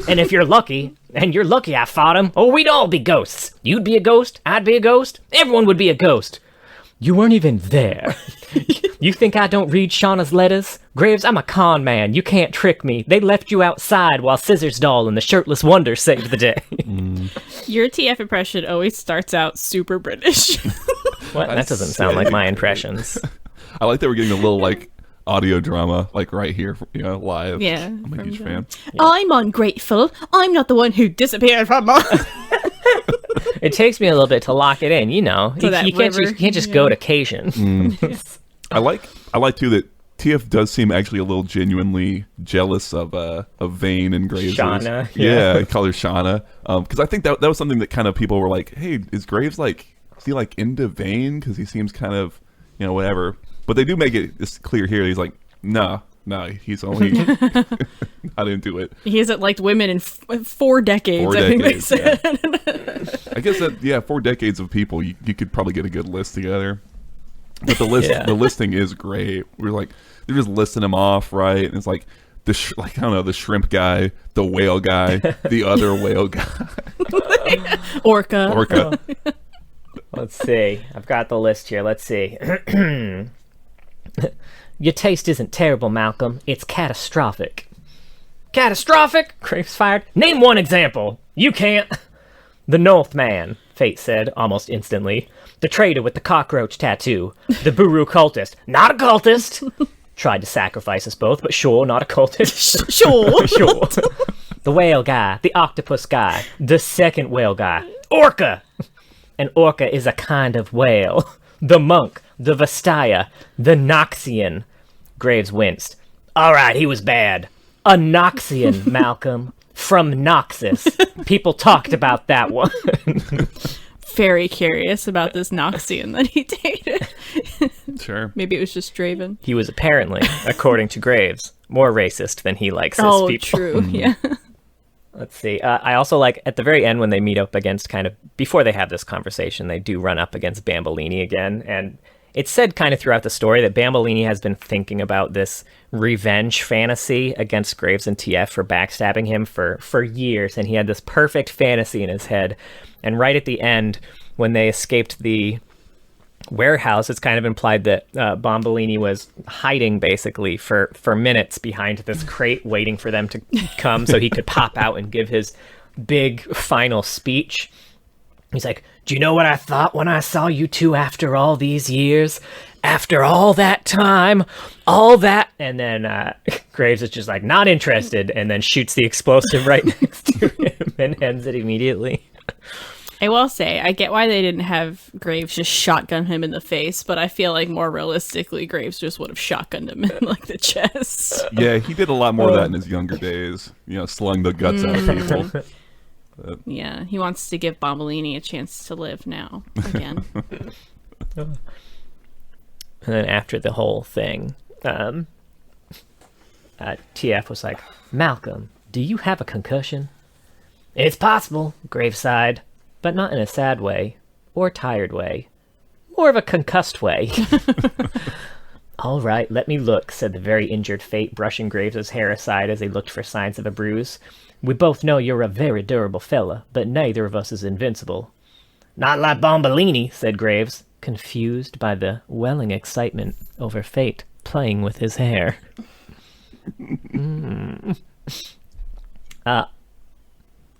And if you're lucky, and you're lucky I fought him, oh, we'd all be ghosts. You'd be a ghost, I'd be a ghost, everyone would be a ghost. You weren't even there. You think I don't read Shauna's letters? Graves, I'm a con man. You can't trick me. They left you outside while Scissors Doll and the Shirtless Wonder saved the day. Your TF impression always starts out super British. What? That doesn't sound like my impressions. I like that we're getting a little, like, audio drama, like, right here, you know, live. Yeah. I'm a huge fan. Yeah. I'm ungrateful. I'm not the one who disappeared from months. It takes me a little bit to lock it in, you know. So You can't just go to Cajun. I like too that TF does seem actually a little genuinely jealous of Vane and Graves. Shauna, yeah, call her Shauna. Because I think that was something that kind of people were like, hey, is Graves is he like into Vane? Because he seems kind of, you know, whatever. But they do make it's clear here. He's like, no, he's only not into it. He hasn't liked women in 4 decades. I think they said. Yeah. I guess that 4 decades of people, you could probably get a good list together. But the listing is great. We're like, they're just listing them off, right? And it's like I don't know, the shrimp guy, the whale guy, the other whale guy, Orca. Let's see. I've got the list here. Let's see. Your taste isn't terrible, Malcolm. It's catastrophic. Catastrophic? Graves fired. Name one example. You can't. The Northman, Fate said almost instantly. The trader with the cockroach tattoo. The Buru cultist. Not a cultist. Tried to sacrifice us both, but sure, not a cultist. Sure. Sure. The whale guy. The octopus guy. The second whale guy. Orca. An orca is a kind of whale. The monk. The Vastaya. The Noxian. Graves winced. All right, he was bad. A Noxian, Malcolm. From Noxus. People talked about that one. Very curious about this Noxian that he dated. Sure. Maybe it was just Draven. He was apparently, according to Graves, more racist than he likes his people. Oh, true. Yeah. Let's see. I also like, at the very end when they meet up against before they have this conversation, they do run up against Bambolini again. And it's said kind of throughout the story that Bambolini has been thinking about this revenge fantasy against Graves and TF for backstabbing him for years. And he had this perfect fantasy in his head. And right at the end, when they escaped the warehouse, it's kind of implied that Bombolini was hiding basically for minutes behind this crate waiting for them to come so he could pop out and give his big final speech. He's like, do you know what I thought when I saw you two after all these years? After all that time, all that... And then Graves is just like, not interested, and then shoots the explosive right next to him and ends it immediately. I will say, I get why they didn't have Graves just shotgun him in the face, but I feel like more realistically, Graves just would have shotgunned him in like the chest. Yeah, he did a lot more of that in his younger days. You know, slung the guts out of people. Yeah, he wants to give Bombolini a chance to live now again. And then after the whole thing, TF was like, Malcolm, do you have a concussion? It's possible, Graves sighed. But not in a sad way, or tired way. More of a concussed way. All right, let me look, said the very injured Fate, brushing Graves' hair aside as he looked for signs of a bruise. We both know you're a very durable fella, but neither of us is invincible. Not like Bombolini, said Graves, confused by the welling excitement over Fate playing with his hair.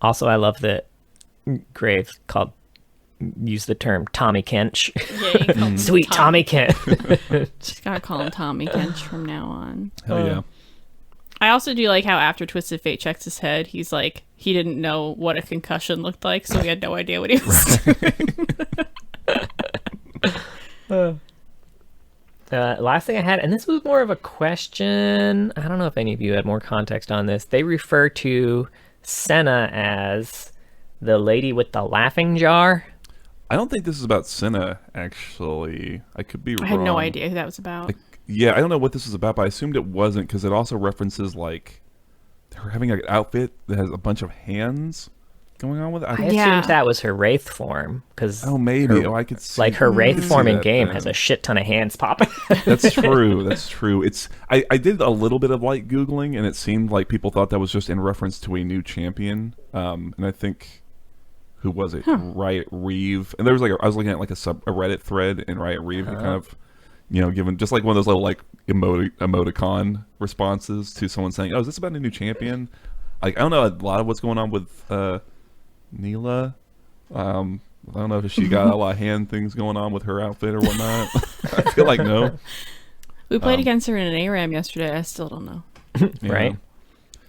Also, I love that Graves used the term Tommy Kench. Yeah, Sweet Tommy Kench. Just gotta call him Tommy Kench from now on. Hell yeah. I also do like how after Twisted Fate checks his head, he's like, he didn't know what a concussion looked like, so he had no idea what he was doing. Last thing I had, and this was more of a question. I don't know if any of you had more context on this. They refer to Senna as the lady with the laughing jar. I don't think this is about Senna, actually. I could be wrong. I had no idea who that was about. Yeah, I don't know what this is about, but I assumed it wasn't because it also references, like, her having an outfit that has a bunch of hands going on with it. I assumed that was her wraith form. Maybe. I could see. Like, her wraith form in game then has a shit ton of hands popping. That's true. That's true. I did a little bit of light Googling, and it seemed like people thought that was just in reference to a new champion. And I think... Who was it? Riot Reeve. And there was I was looking at like a Reddit thread, and Riot Reeve had kind of, given just like one of those little like emoticon responses to someone saying, "Oh, is this about a new champion?" Like, I don't know a lot of what's going on with Neela. I don't know if she got a lot of hand things going on with her outfit or whatnot. I feel like no. We played against her in an ARAM yesterday. I still don't know. Right.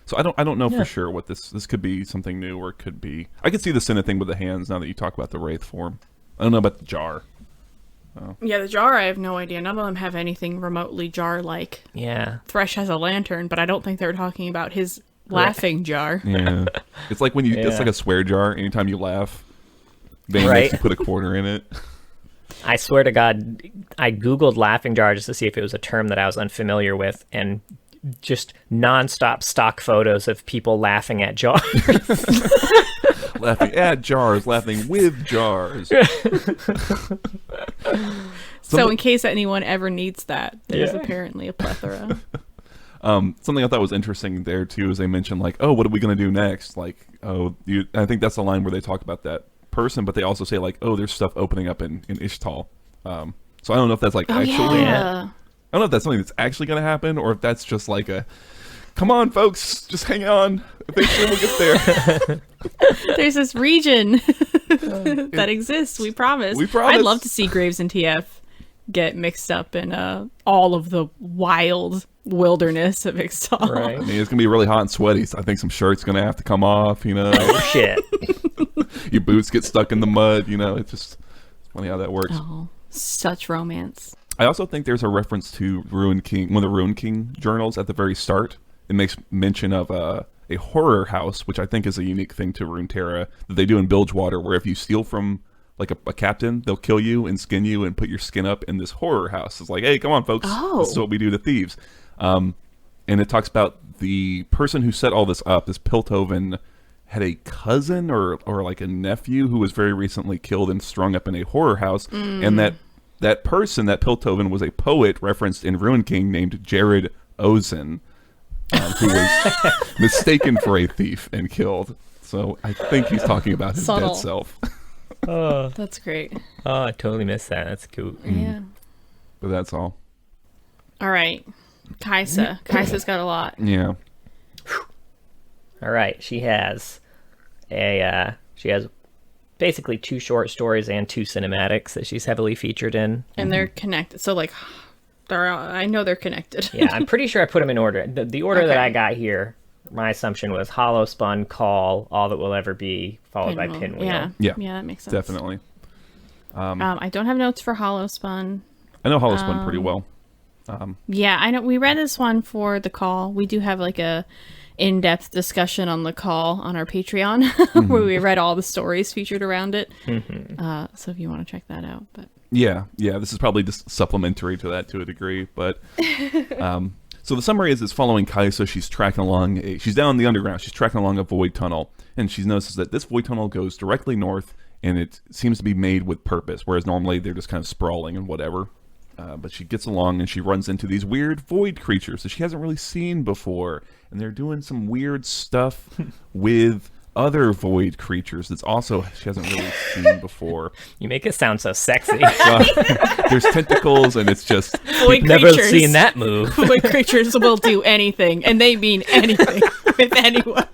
So I don't know for sure what this could be something new, or it could be. I could see the Senna thing with the hands now that you talk about the wraith form. I don't know about the jar. Yeah, the jar, I have no idea. None of them have anything remotely jar-like. Yeah. Thresh has a lantern, but I don't think they're talking about his laughing jar. Yeah. It's like when it's like a swear jar. Anytime you laugh, they makes you put a quarter in it. I swear to God, I Googled laughing jar just to see if it was a term that I was unfamiliar with, and just non-stop stock photos of people laughing at jars. Laughing at jars, laughing with jars. So in case anyone ever needs that, there's apparently a plethora. Something I thought was interesting there too is they mentioned like, oh, what are we going to do next? Like, I think that's the line where they talk about that person, but they also say like, oh, there's stuff opening up in Ishtal. So I don't know if that's like actually... I don't know if that's something that's actually going to happen, or if that's just like a, come on, folks, just hang on. Eventually we'll get there. There's this region that exists, we promise. I'd love to see Graves and TF get mixed up in all of the wild wilderness of Ixtal. Right. I mean, it's going to be really hot and sweaty, so I think some shirts going to have to come off, Oh, shit. Your boots get stuck in the mud, it's just funny how that works. Oh, such romance. I also think there's a reference to Ruin King, one of the Ruin King journals at the very start. It makes mention of a horror house, which I think is a unique thing to Runeterra that they do in Bilgewater, where if you steal from like a captain, they'll kill you and skin you and put your skin up in this horror house. It's like, hey, come on, folks. This is what we do to thieves. And it talks about the person who set all this up, this Piltover, had a cousin or like a nephew who was very recently killed and strung up in a horror house, and that person, that Piltover, was a poet referenced in Ruin King named Jared Ozen, who was mistaken for a thief and killed. So I think he's talking about his dead self. That's great. Oh, I totally missed that. That's cool. Yeah. But that's all. All right. Kaiser. Kaiser's got a lot. Yeah. All right. She has basically 2 short stories and 2 cinematics that she's heavily featured in. And they're connected. So, like, I know they're connected. Yeah, I'm pretty sure I put them in order. The order that I got here, my assumption was Hollow Spun, Call, All That Will Ever Be, followed by Pinwheel. Yeah, that makes sense. Definitely. I don't have notes for Hollow Spun. I know Hollow Spun pretty well. Yeah, I know. We read this one for the Call. We do have like a in-depth discussion on the Call on our Patreon where we read all the stories featured around it. So if you want to check that out, but yeah, this is probably just supplementary to that to a degree, but so the summary is following Kaiser. She's tracking along she's down in the underground. She's tracking along a void tunnel, and she notices that this void tunnel goes directly north, and it seems to be made with purpose, whereas normally they're just kind of sprawling and whatever. But she gets along and she runs into these weird void creatures that she hasn't really seen before. And they're doing some weird stuff with other void creatures that's also she hasn't really seen before. You make it sound so sexy. There's tentacles and it's just... Void never seen that move. Void creatures will do anything, and they mean anything with anyone.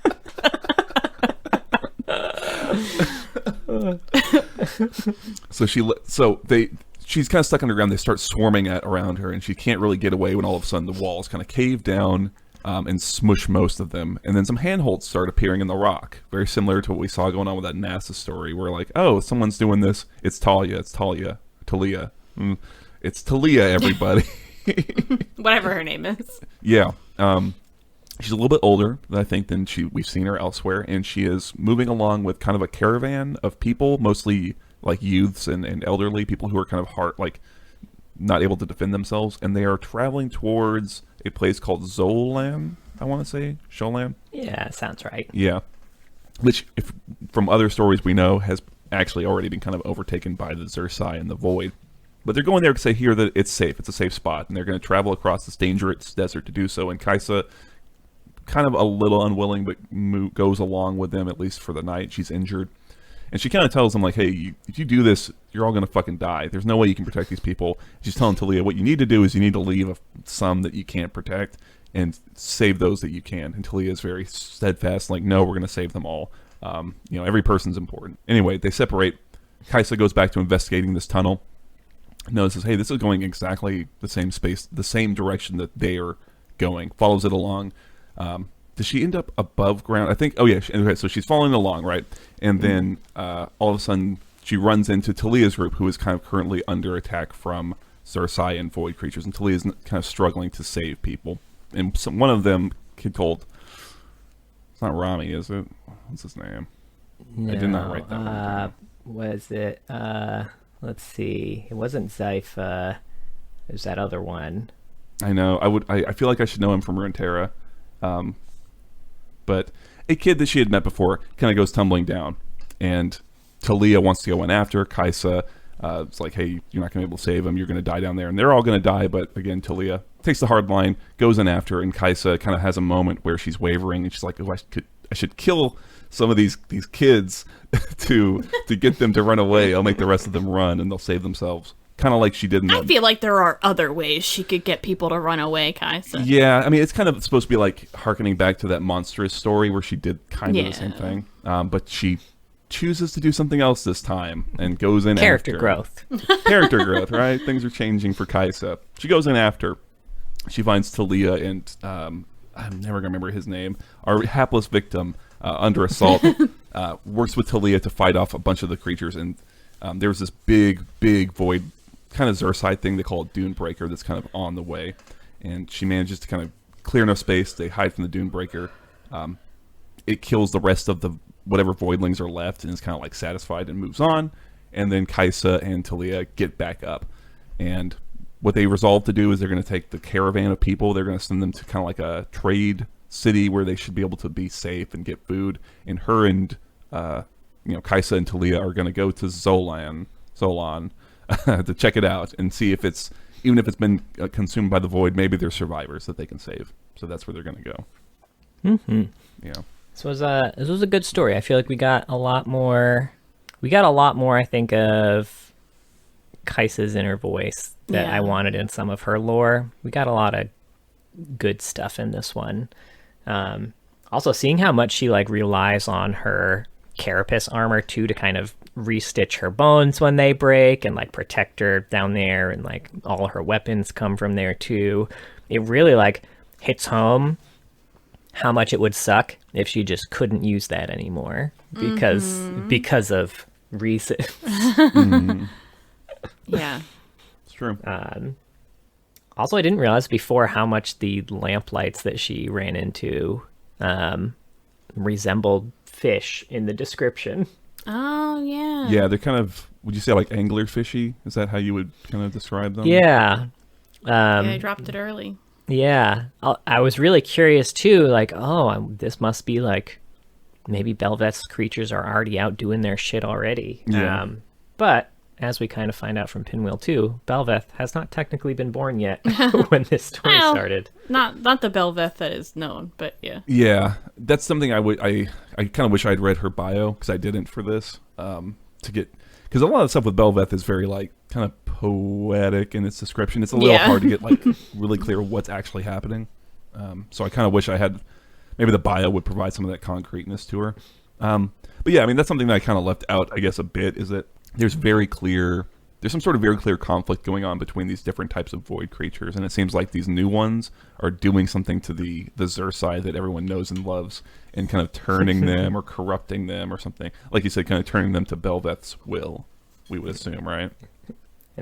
She's kind of stuck underground. They start swarming around her, and she can't really get away when all of a sudden the walls kind of cave down and smush most of them. And then some handholds start appearing in the rock, very similar to what we saw going on with that NASA story, where like, oh, someone's doing this. It's Talia. It's Talia, everybody. Whatever her name is. Yeah. She's a little bit older, I think, than we've seen her elsewhere, and she is moving along with kind of a caravan of people, mostly like youths and elderly people who are kind of not able to defend themselves, and they are traveling towards a place called Zolan, I want to say. Sholan? Yeah, sounds right. Yeah. Which, from other stories we know, has actually already been kind of overtaken by the Xersai and the Void. But they're going there to say here that it's safe. It's a safe spot. And they're going to travel across this dangerous desert to do so. And Kaiser, kind of a little unwilling, but goes along with them, at least for the night. She's injured. And she kind of tells them, like, hey, if you do this, you're all going to fucking die. There's no way you can protect these people. She's telling Talia, what you need to do is you need to leave some that you can't protect and save those that you can. And Talia is very steadfast, like, no, we're going to save them all. Every person's important. Anyway, they separate. Kaiser goes back to investigating this tunnel. Notices, hey, this is going exactly the same space, the same direction that they are going. Follows it along. Does she end up above ground? I think, oh yeah, okay, so she's following along, right? And then all of a sudden she runs into Talia's group, who is kind of currently under attack from Xersai and Void creatures, and Talia's kind of struggling to save people. And one of them, kid called, it's not Rami, is it? What's his name? No, I did not write that one down. Was it, let's see, it wasn't Zypha, it was that other one. I know, I feel like I should know him from Runeterra. But a kid that she had met before kind of goes tumbling down, and Talia wants to go in after. Kaiser it's like, hey, you're not going to be able to save him. You're going to die down there. And they're all going to die, but again, Talia takes the hard line, goes in after, and Kaiser kind of has a moment where she's wavering, and she's like, oh, I should kill some of these kids to get them to run away. I'll make the rest of them run, and they'll save themselves. Kind of like she did in I feel like there are other ways she could get people to run away, Kaiser. Yeah, I mean, it's kind of supposed to be like hearkening back to that monstrous story where she did kind of the same thing. But she chooses to do something else this time and goes in Character growth. Character growth, right? Things are changing for Kaiser. She goes in after. She finds Talia and, I'm never going to remember his name, our hapless victim under assault, works with Talia to fight off a bunch of the creatures. And there was this big void kind of Xersai thing they call a Dune Breaker that's kind of on the way, and she manages to kind of clear enough space. They hide from the Dune Breaker. It kills the rest of the whatever voidlings are left, and is kind of like satisfied and moves on. And then Kaiser and Talia get back up, and what they resolve to do is they're going to take the caravan of people. They're going to send them to kind of like a trade city where they should be able to be safe and get food. And her and Kaiser and Talia are going to go to Zolan to check it out and see if it's, even if it's been consumed by the void, maybe there's survivors that they can save. So that's where they're going to go. Mm-hmm. Yeah. This was a good story. I feel like we got a lot more, I think, of Kaiser's inner voice that I wanted in some of her lore. We got a lot of good stuff in this one. Also, seeing how much she relies on her carapace armor too to kind of restitch her bones when they break and protect her down there, and all her weapons come from there too. It really hits home how much it would suck if she just couldn't use that anymore because of reasons. Yeah, it's true. Also, I didn't realize before how much the lamplights that she ran into resembled fish in the description. Oh, yeah. Yeah, they're kind of, would you say angler fishy? Is that how you would kind of describe them? Yeah. I dropped it early. Yeah. I was really curious too, this must be maybe Belveth's creatures are already out doing their shit already. Yeah. But as we kind of find out from Pinwheel 2, Belveth has not technically been born yet when this story started. Not the Belveth that is known, but yeah. Yeah, that's something I kind of wish I'd read her bio, because I didn't for this, because a lot of stuff with Belveth is very kind of poetic in its description. It's a little hard to get really clear what's actually happening. So I kind of wish I had, maybe the bio would provide some of that concreteness to her. But yeah, I mean, that's something that I kind of left out, I guess, a bit, is that there's some sort of very clear conflict going on between these different types of void creatures, and it seems like these new ones are doing something to the Xersai that everyone knows and loves, and kind of turning them or corrupting them or something. Like you said, kind of turning them to Belveth's will, we would assume, right?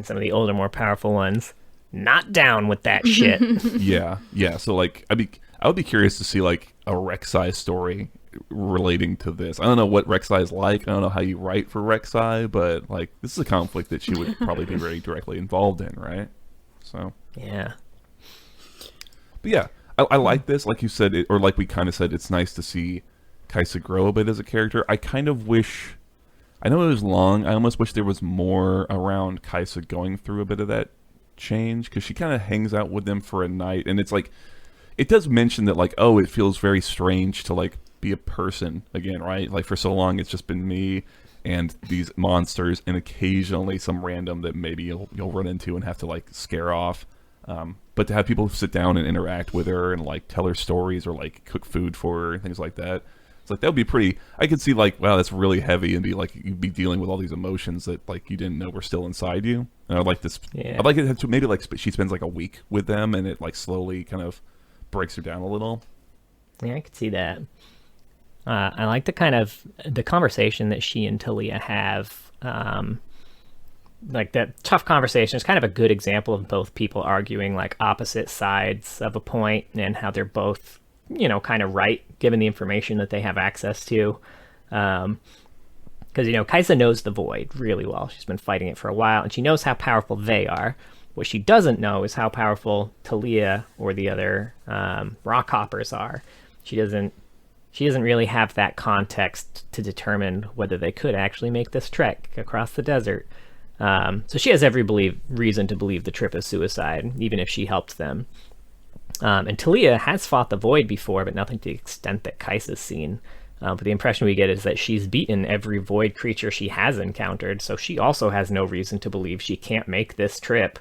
and some of the older, more powerful ones not down with that shit. Yeah. So like, I would be curious to see like a Rek'Sai story relating to this. I don't know what Rek'Sai is like. I don't know how you write for Rek'Sai, but like this is a conflict that she would probably be very directly involved in, right? So yeah. But yeah, I like this. Like you said, or like we kind of said, it's nice to see Kaiser grow a bit as a character. I kind of wish, I know it was long, I almost wish there was more around Kaiser going through a bit of that change, because she kind of hangs out with them for a night, and it's like, it does mention that like, oh, it feels very strange to like be a person again, right? Like for so long it's just been me and these monsters, and occasionally some random that maybe you'll run into and have to like scare off. But to have people sit down and interact with her and like tell her stories or like cook food for her and things like that, it's like that would be pretty. I could see like, wow, that's really heavy, and be like, you'd be dealing with all these emotions that like you didn't know were still inside you. And I'd like this. Yeah. I'd like it to maybe like she spends like a week with them, and it like slowly kind of breaks her down a little. Yeah, I could see that. I like the conversation that she and Talia have. Like that tough conversation is kind of a good example of both people arguing like opposite sides of a point, and how they're both, you know, kind of right given the information that they have access to. Because, you know, Kaiser knows the Void really well. She's been fighting it for a while, and she knows how powerful they are. What she doesn't know is how powerful Talia or the other rockhoppers are. She doesn't really have that context to determine whether they could actually make this trek across the desert. So she has every reason to believe the trip is suicide, even if she helped them. And Talia has fought the Void before, but nothing to the extent that Kaisa's seen. But the impression we get is that she's beaten every Void creature she has encountered, so she also has no reason to believe she can't make this trip.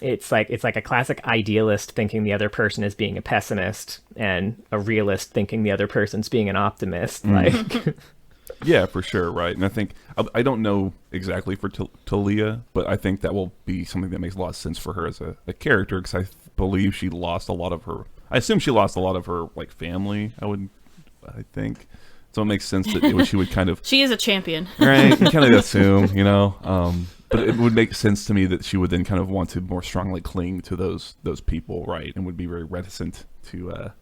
It's like a classic idealist thinking the other person is being a pessimist, and a realist thinking the other person's being an optimist. Like, yeah, for sure, right. And I think I don't know exactly for Talia, but I think that will be something that makes a lot of sense for her as a character, because I believe she lost a lot of her. I assume she lost a lot of her like family. I think so. It makes sense that she would kind of. She is a champion, right? You kind of assume, you know. But it would make sense to me that she would then kind of want to more strongly cling to those people, right? And would be very reticent to,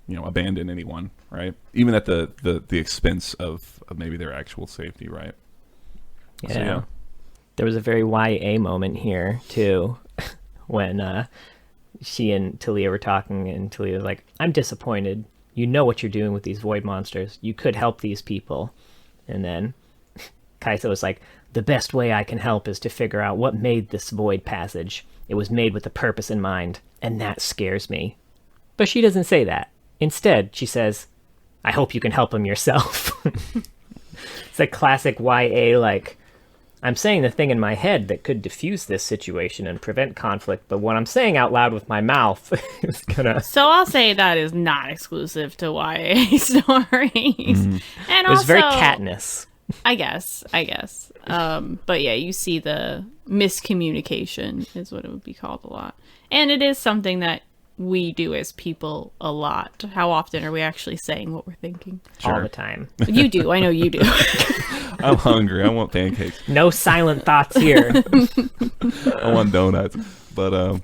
abandon anyone, right? Even at the expense of maybe their actual safety, right? Yeah. So, yeah. There was a very YA moment here too, when she and Talia were talking, and Talia was like, "I'm disappointed. You know what you're doing with these Void monsters. You could help these people." And then Kaiser was like, "The best way I can help is to figure out what made this Void passage. It was made with a purpose in mind, and that scares me." But she doesn't say that. Instead, she says, "I hope you can help him yourself." It's a classic YA, like, I'm saying the thing in my head that could diffuse this situation and prevent conflict, but what I'm saying out loud with my mouth is gonna... So I'll say that is not exclusive to YA stories. Mm-hmm. And it was also, very Katniss. I guess. But yeah, you see the miscommunication is what it would be called a lot. And it is something that we do as people a lot. How often are we actually saying what we're thinking? Sure. All the time. You do. I know you do. I'm hungry. I want pancakes. No silent thoughts here. I want donuts. But,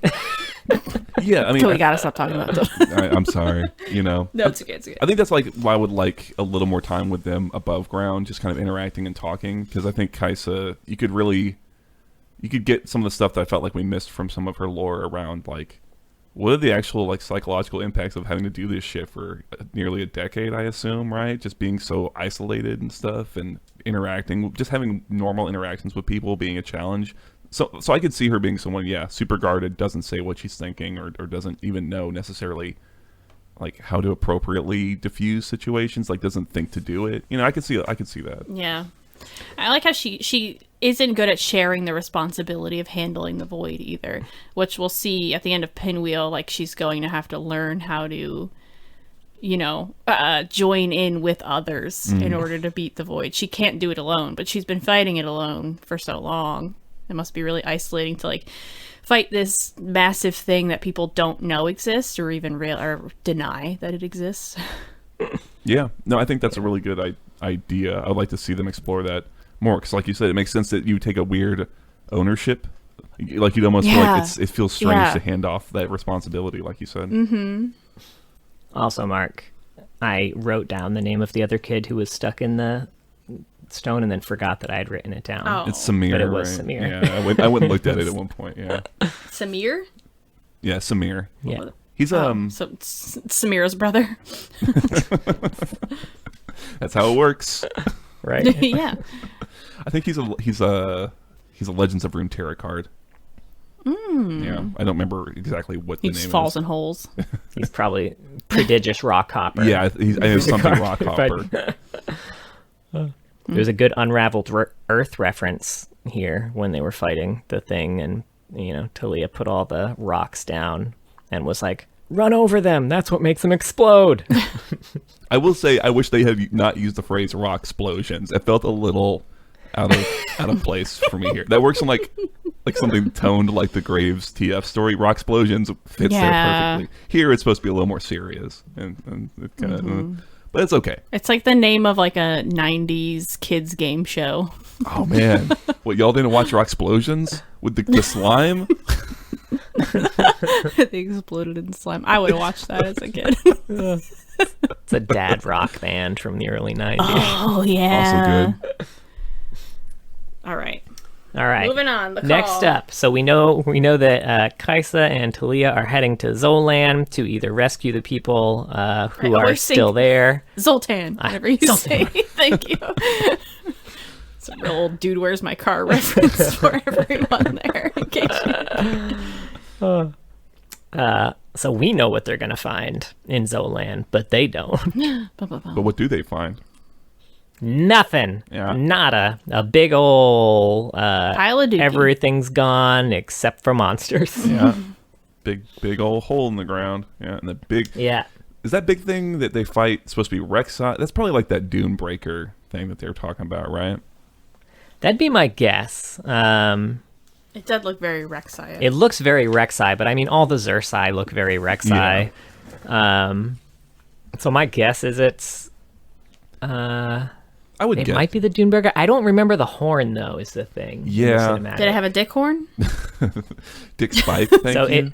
yeah, I mean... So we gotta stop talking about donuts. I'm sorry, No, it's okay. I think that's like why I would like a little more time with them above ground, just kind of interacting and talking, because I think Kaiser, you could get some of the stuff that I felt like we missed from some of her lore around, like, what are the actual like psychological impacts of having to do this shit for nearly a decade, I assume, right? Just being so isolated and stuff, and interacting, just having normal interactions with people being a challenge. So I could see her being someone, super guarded, doesn't say what she's thinking, or doesn't even know necessarily like how to appropriately diffuse situations, like doesn't think to do it. I could see that. Yeah. I like how she isn't good at sharing the responsibility of handling the Void either, which we'll see at the end of Pinwheel. Like, she's going to have to learn how to, join in with others in order to beat the Void. She can't do it alone, but she's been fighting it alone for so long. It must be really isolating to like fight this massive thing that people don't know exists, or even or deny that it exists. Yeah, no, I think that's a really good idea. I'd like to see them explore that more, because like you said, it makes sense that you take a weird ownership. Like you'd almost feel like it feels strange to Yeah. hand off that responsibility, like you said. Mm-hmm. Also, Mark, I wrote down the name of the other kid who was stuck in the stone and then forgot that I had written it down. Oh. It's Samir, But it was right? Samir. Yeah, I went and looked at it at one point. Yeah, Samir? yeah, Samir. Yeah. He's So Samira's brother. That's how it works. Right. Yeah. I think he's a Legends of Runeterra card. Yeah, I don't remember exactly what He the just name falls is. in holes. He's probably prodigious rock hopper. Yeah, I know something rock hopper. There's a good unraveled Earth reference here when they were fighting the thing, and Talia put all the rocks down and was like, "Run over them. That's what makes them explode." I will say, I wish they had not used the phrase "rock explosions." It felt a little out of place for me here. That works in like something toned like the Graves TF story. Rock explosions fits there perfectly. Here, it's supposed to be a little more serious, and it kind of, but it's okay. It's like the name of like a 90s kids game show. Oh man, what, y'all didn't watch Rock Explosions with the slime? They exploded in slime. I would have watched that as a kid. It's a dad rock band from the early 90s. Oh, yeah. Also good. All right. All right. Moving on. The call. Next up, so we know that Kaiser and Talia are heading to Zolan to either rescue the people who are still there. Zoltan, whatever you say. Thank you. It's a real old dude, where's my car reference for everyone there. In case So we know what they're going to find in Zolan, but they don't. But what do they find? Nothing. Yeah. Nada. A big ol' Pile of dookie. everything's gone except for monsters. Yeah, big old hole in the ground. Yeah, and the big. Yeah. Is that big thing that they fight supposed to be Rek'Sai? That's probably like that Dune Breaker thing that they were talking about, right? That'd be my guess. It did look very Rek'Sai. It looks very Rek'Sai, but I mean, all the Xer'sai look very Rek'Sai. So my guess is it's... I would it guess. might be the Duneburger. I don't remember the horn, though, is the thing. in the Yeah. cinematic. Did it have a dick horn? Dick Spike. Thank So you.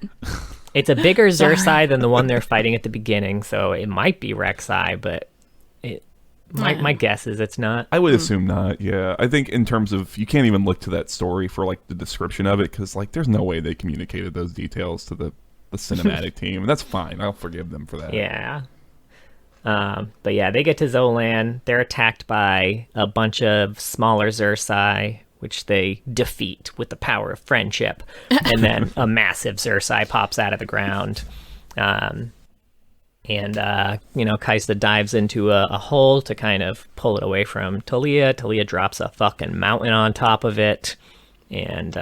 it's a bigger Xer'sai than the one they're fighting at the beginning, so it might be Rek'Sai, but my guess is it's not. I would assume not. Yeah, I think in terms of you can't even look to that story for like the description of it because like there's no way they communicated those details to the cinematic team, and that's fine. I'll forgive them for that. Yeah. But yeah, they get to Zolan. They're attacked by a bunch of smaller Xer'sai, which they defeat with the power of friendship. And then a massive Xer'sai pops out of the ground. Kaiser dives into a hole to kind of pull it away from Talia. Talia drops a fucking mountain on top of it. And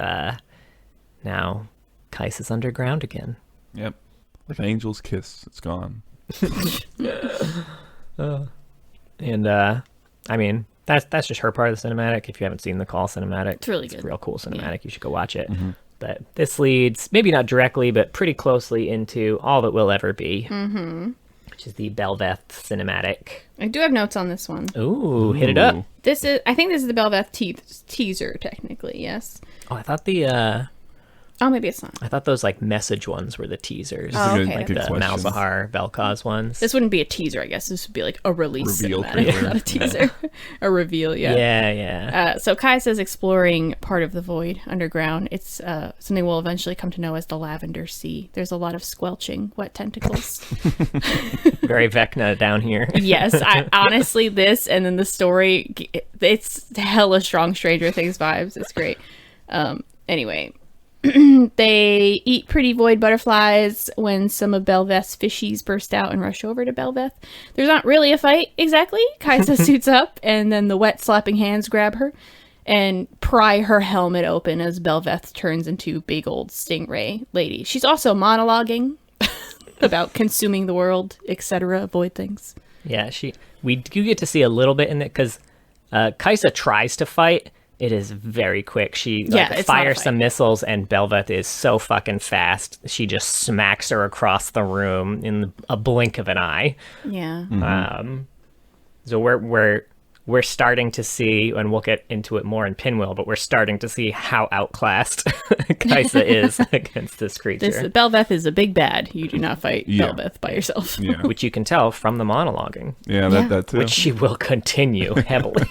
now Kaiser's underground again. Yep. Like an angel's kiss. It's gone. I mean, that's just her part of the cinematic. If you haven't seen the Call cinematic, It's really It's good. a real cool cinematic. Yeah. You should go watch it. But this leads, maybe not directly, but pretty closely into All That Will Ever Be, which is the Belveth Cinematic. I do have notes on this one. Ooh, hit it up. Ooh. I think this is the Belveth teaser, technically, yes. Oh, I thought the Oh, maybe it's not. I thought those like message ones were the teasers, Oh, Good- okay. like good the question. Malzahar Vel'Koz ones. This wouldn't be a teaser, I guess. This would be like a release Reveal cinematic, trailer. not a teaser. A reveal, yeah. Yeah. So Kai says exploring part of the void underground. It's something we'll eventually come to know as the Lavender Sea. There's a lot of squelching wet tentacles. Very Vecna down here. Yes, honestly, this and then the story, it's hella strong Stranger Things vibes. It's great. Anyway, they eat pretty void butterflies when some of Belveth's fishies burst out and rush over to Belveth. There's not really a fight, exactly. Kaisa suits up, and then the wet slapping hands grab her and pry her helmet open as Belveth turns into big old stingray lady. She's also monologuing about consuming the world, etc., void things. Yeah, we do get to see a little bit in it because Kaisa tries to fight. It is very quick. She it's not a fires fight. some missiles, and Belveth is so fucking fast. She just smacks her across the room in a blink of an eye. Yeah. So we're we're starting to see, and we'll get into it more in Pinwheel, but we're starting to see how outclassed Kaiser is against this creature. Belveth is a big bad. You do not fight Belveth by yourself. Yeah. Which you can tell from the monologuing. Yeah, that too. Which she will continue heavily.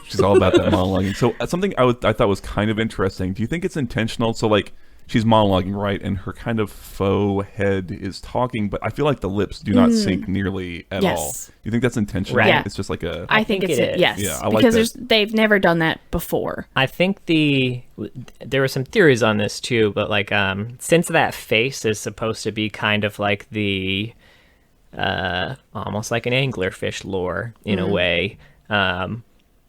She's all about that monologuing. So something I thought was kind of interesting. Do you think it's intentional? So like she's monologuing, right? And her kind of faux head is talking, but I feel like the lips do not sync nearly at all. You think that's intentional? Right. Yeah. It's just like a... I think it is. Yes. Yeah, I because like that. They've never done that before. I think there were some theories on this too, but like since that face is supposed to be kind of like the almost like an anglerfish lore in a way,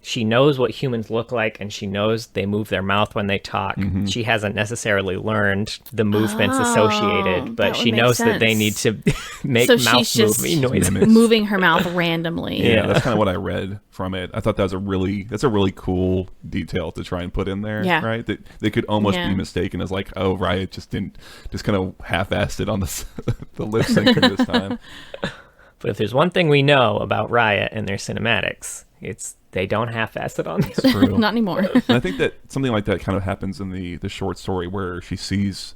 she knows what humans look like, and she knows they move their mouth when they talk. She hasn't necessarily learned the movements associated, but she knows that they need to make mouth moving noises. Moving her mouth randomly. Yeah, that's kind of what I read from it. I thought that's a really cool detail to try and put in there. Yeah. Right? That they could almost be mistaken as like, oh, Riot just kind of half-assed it on the lip syncing this time. But if there's one thing we know about Riot and their cinematics, it's they don't half-ass it on this. Not anymore. And I think that something like that kind of happens in the short story where she sees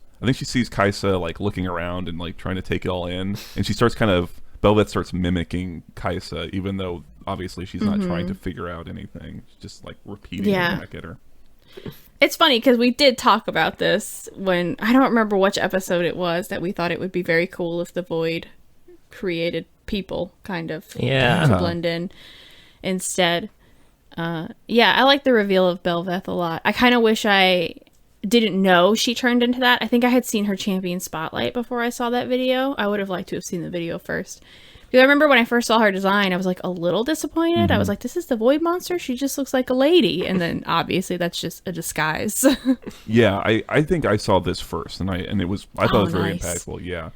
Kaiser like looking around and like trying to take it all in, and she starts Belveth starts mimicking Kaiser, even though obviously she's not trying to figure out anything. She's just like repeating it back at her. It's funny because we did talk about this when, I don't remember which episode it was, that we thought it would be very cool if the Void created people kind of to blend in instead. I like the reveal of Belveth a lot. I kind of wish I didn't know she turned into that. I think I had seen her champion spotlight before I saw that video. I would have liked to have seen the video first. Because I remember when I first saw her design, I was like a little disappointed. I was like, this is the Void monster? She just looks like a lady. And then obviously that's just a disguise. Yeah, I think I saw this first, and I thought it was very impactful. Yeah.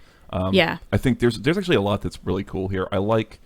I think there's actually a lot that's really cool here. I like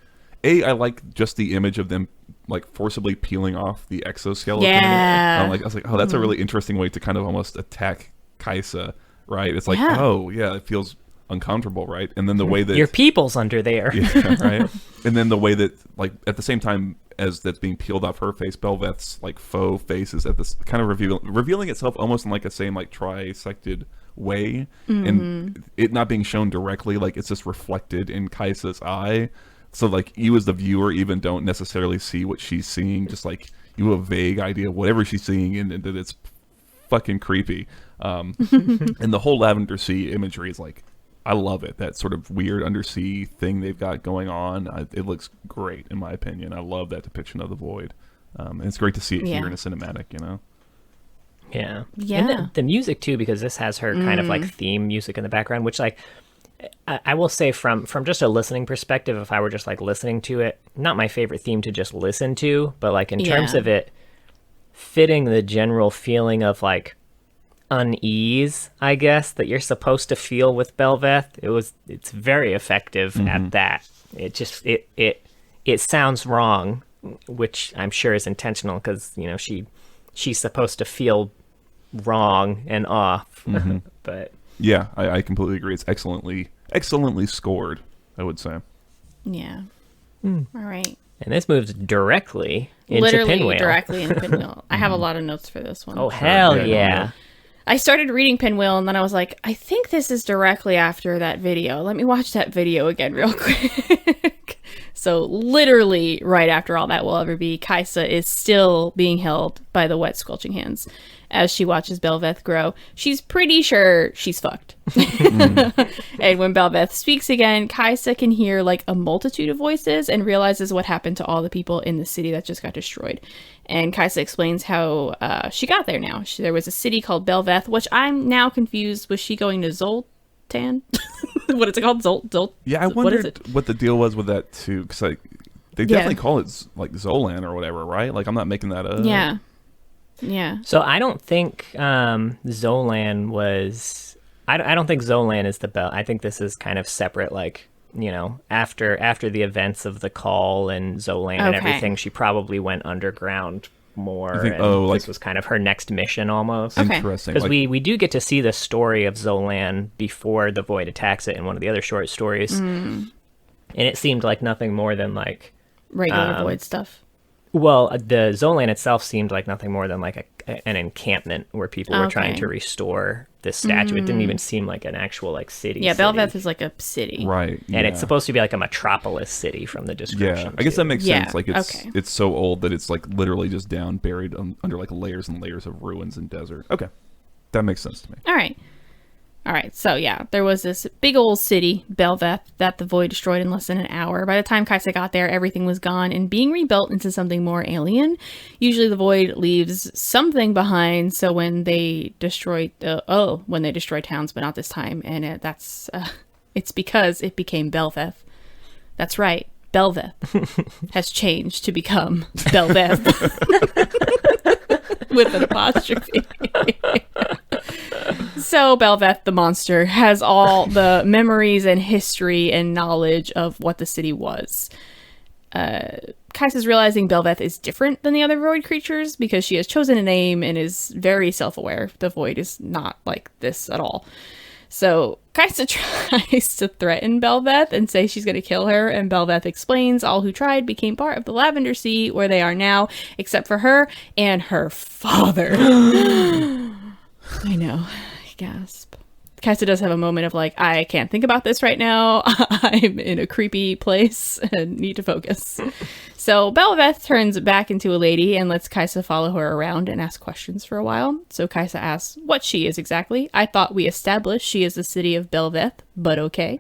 just the image of them like forcibly peeling off the exoskeleton. Yeah. I was like, oh, that's a really interesting way to kind of almost attack Kaiser, right? It's like, oh yeah, it feels uncomfortable, right? And then the way that your people's under there, right? And then the way that like at the same time as that's being peeled off her face, Belveth's like faux face is at this kind of revealing itself almost in like a same like trisected way, and it not being shown directly, like it's just reflected in Kaiser's eye. So like you as the viewer even don't necessarily see what she's seeing, just like you have a vague idea of whatever she's seeing, and that it's fucking creepy. And the whole Lavender Sea imagery is like, I love it. That sort of weird undersea thing they've got going on. It looks great in my opinion. I love that depiction of the Void. And it's great to see it here in a cinematic, you know? Yeah. And the music too, because this has her kind of like theme music in the background, which like, I will say from just a listening perspective, if I were just like listening to it, not my favorite theme to just listen to, but like in terms of it fitting the general feeling of like unease, I guess, that you're supposed to feel with Belveth, it's very effective at that. It just it sounds wrong, which I'm sure is intentional because you know she's supposed to feel wrong and off, but. Yeah, I completely agree. It's excellently scored, I would say. Yeah. All right. And this moves directly into Literally Pinwheel. directly into Pinwheel. I have a lot of notes for this one. Oh, hell yeah. I started reading Pinwheel, and then I was like, I think this is directly after that video. Let me watch that video again real quick. So literally right after All That Will Ever Be, Kaiser is still being held by the wet squelching hands as she watches Belveth grow. She's pretty sure she's fucked. And when Belveth speaks again, Kaiser can hear like a multitude of voices and realizes what happened to all the people in the city that just got destroyed. And Kaiser explains how she got there now. There was a city called Belveth, which I'm now confused. Was she going to Zoltan? What is it called? Zolt? Yeah, I wondered what the deal was with that too, because like they definitely call it like Zolan or whatever, right? Like I'm not making that up. Yeah. So I don't think Zolan was. I don't think Zolan is the bell. I think this is kind of separate. Like you know, after the events of the call and Zolan and everything, she probably went underground more. You think, and this was kind of her next mission almost. Interesting. Because we do get to see the story of Zolan before the Void attacks it in one of the other short stories. And it seemed like nothing more than like regular Void stuff. Well, the Zone Land itself seemed like nothing more than like an encampment where people were trying to restore this statue. It didn't even seem like an actual like city. Yeah, Belveth is like a city. Right. And it's supposed to be like a metropolis city from the description. Yeah, I guess that makes sense. Like okay. it's so old that it's like literally just down, buried under like layers and layers of ruins and desert. Okay, that makes sense to me. All right, so yeah, there was this big old city, Belveth, that the Void destroyed in less than an hour. By the time Kaiser got there, everything was gone and being rebuilt into something more alien. Usually the Void leaves something behind, so when they destroy towns, but not this time, and it's because it became Belveth. That's right, Belveth has changed to become Belveth. With an apostrophe. So Belveth, the monster, has all the memories and history and knowledge of what the city was. Kaisa's realizing Belveth is different than the other Void creatures because she has chosen a name and is very self-aware. The Void is not like this at all. So Kaisa tries to threaten Belveth and say she's going to kill her, and Belveth explains all who tried became part of the Lavender Sea, where they are now, except for her and her father. I know. Gasp. Kaisa does have a moment of like, I can't think about this right now. I'm in a creepy place and need to focus. So Belveth turns back into a lady and lets Kaisa follow her around and ask questions for a while. So Kaisa asks what she is exactly. I thought we established she is the city of Belveth, but okay.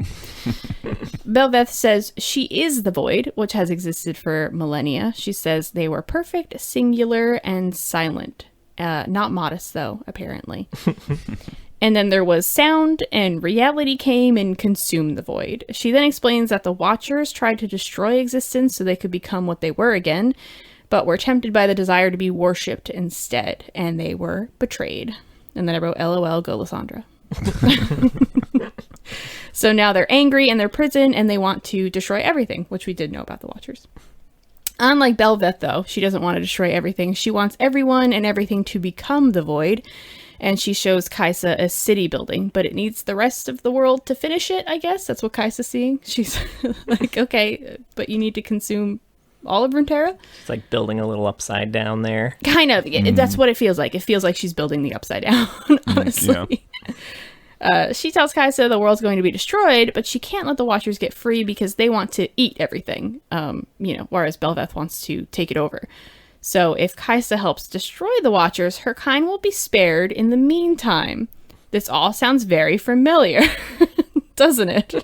Belveth says she is the Void, which has existed for millennia. She says they were perfect, singular, and silent. Not modest, though, apparently. And then there was sound, and reality came and consumed the Void. She then explains that the Watchers tried to destroy existence so they could become what they were again, but were tempted by the desire to be worshipped instead, and they were betrayed. And then I wrote, LOL, go Lysandra. So now they're angry in their prison, and they want to destroy everything, which we did know about the Watchers. Unlike Belveth, though, she doesn't want to destroy everything. She wants everyone and everything to become the Void. And she shows Kaisa a city building, but it needs the rest of the world to finish it, I guess. That's what Kaisa's seeing. She's like, okay, but you need to consume all of Runeterra? It's like building a little upside down there. Kind of. That's what it feels like. It feels like she's building the upside down, honestly. Yeah. She tells Kaisa the world's going to be destroyed, but she can't let the Watchers get free because they want to eat everything, whereas Belveth wants to take it over. So if Kaisa helps destroy the Watchers, her kind will be spared in the meantime. This all sounds very familiar, doesn't it?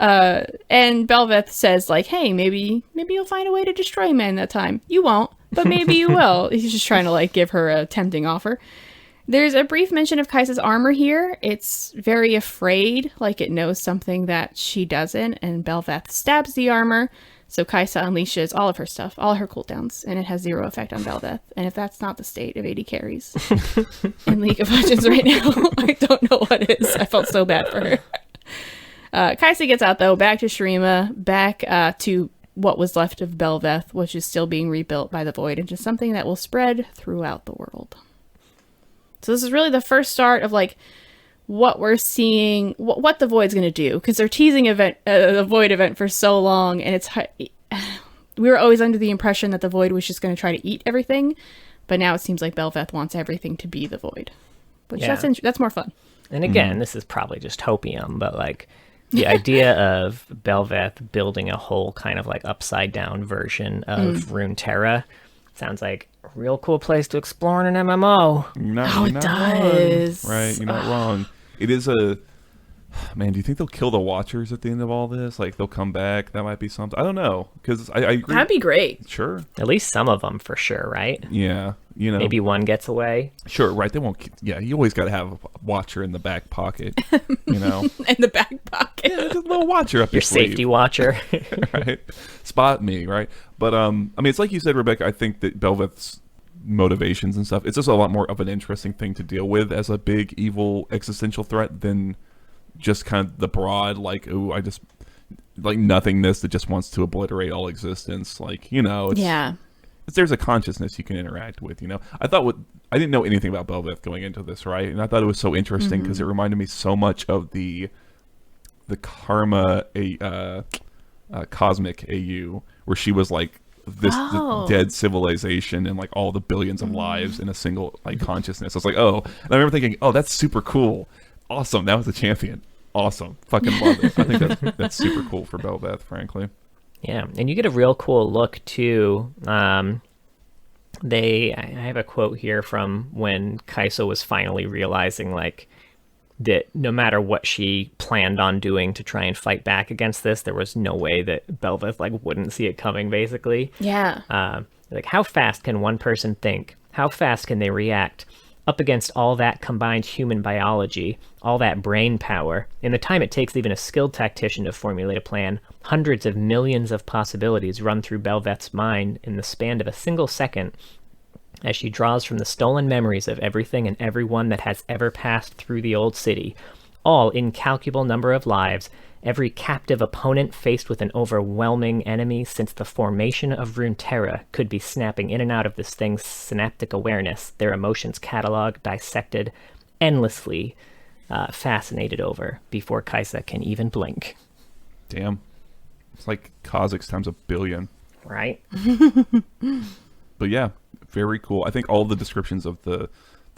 And Belveth says, like, hey, maybe you'll find a way to destroy men that time. You won't, but maybe you will. He's just trying to, like, give her a tempting offer. There's a brief mention of Kaisa's armor here. It's very afraid, like it knows something that she doesn't, and Belveth stabs the armor. So Kaisa unleashes all of her stuff, all her cooldowns, and it has 0 effect on Belveth. And if that's not the state of AD carries in League of Legends right now, I don't know what is. I felt so bad for her. Kaisa gets out, though, back to Shurima, back to what was left of Belveth, which is still being rebuilt by the Void into something that will spread throughout the world. So this is really the first start of, like, what we're seeing, what the Void's going to do, because they're teasing the Void event for so long, and we were always under the impression that the Void was just going to try to eat everything, but now it seems like Belveth wants everything to be the Void, which that's more fun. And again, this is probably just hopium, but like the idea of Belveth building a whole kind of like upside down version of Runeterra sounds like a real cool place to explore in an MMO. It does. Wrong. Right, you're not wrong. It is man, do you think they'll kill the Watchers at the end of all this? Like, they'll come back? That might be something. I don't know, because I agree. That'd be great. Sure. At least some of them, for sure, right? Yeah, Maybe one gets away. Sure, right. They won't. Yeah, you always got to have a Watcher in the back pocket, In the back pocket. Yeah, just a little Watcher up your sleeve. Safety watcher. Right. Spot me, right? But, I mean, it's like you said, Rebecca, I think that Belveth's motivations and stuff, it's just a lot more of an interesting thing to deal with as a big evil existential threat than just kind of the broad, like, oh, I just like nothingness that just wants to obliterate all existence. Like, there's a consciousness you can interact with. I didn't know anything about Belveth going into this, right? And I thought it was so interesting because it reminded me so much of the Karma Cosmic AU, where she was like this dead civilization and like all the billions of lives in a single like consciousness. I was like, oh, and I remember thinking, oh, that's super cool, awesome. That was the champion, awesome, fucking love it. I think that's super cool for Belveth, frankly. Yeah, and you get a real cool look too. I have a quote here from when Kaiser was finally realizing like that no matter what she planned on doing to try and fight back against this, there was no way that Belveth like wouldn't see it coming, basically. Yeah. Like, how fast can one person think? How fast can they react? Up against all that combined human biology, all that brain power, in the time it takes even a skilled tactician to formulate a plan, hundreds of millions of possibilities run through Belveth's mind in the span of a single second, as she draws from the stolen memories of everything and everyone that has ever passed through the old city, all incalculable number of lives, every captive opponent faced with an overwhelming enemy since the formation of Runeterra could be snapping in and out of this thing's synaptic awareness, their emotions cataloged, dissected, endlessly fascinated over before Kaiser can even blink. Damn. It's like Kazakhs times a billion. Right? But yeah, very cool. I think all the descriptions of the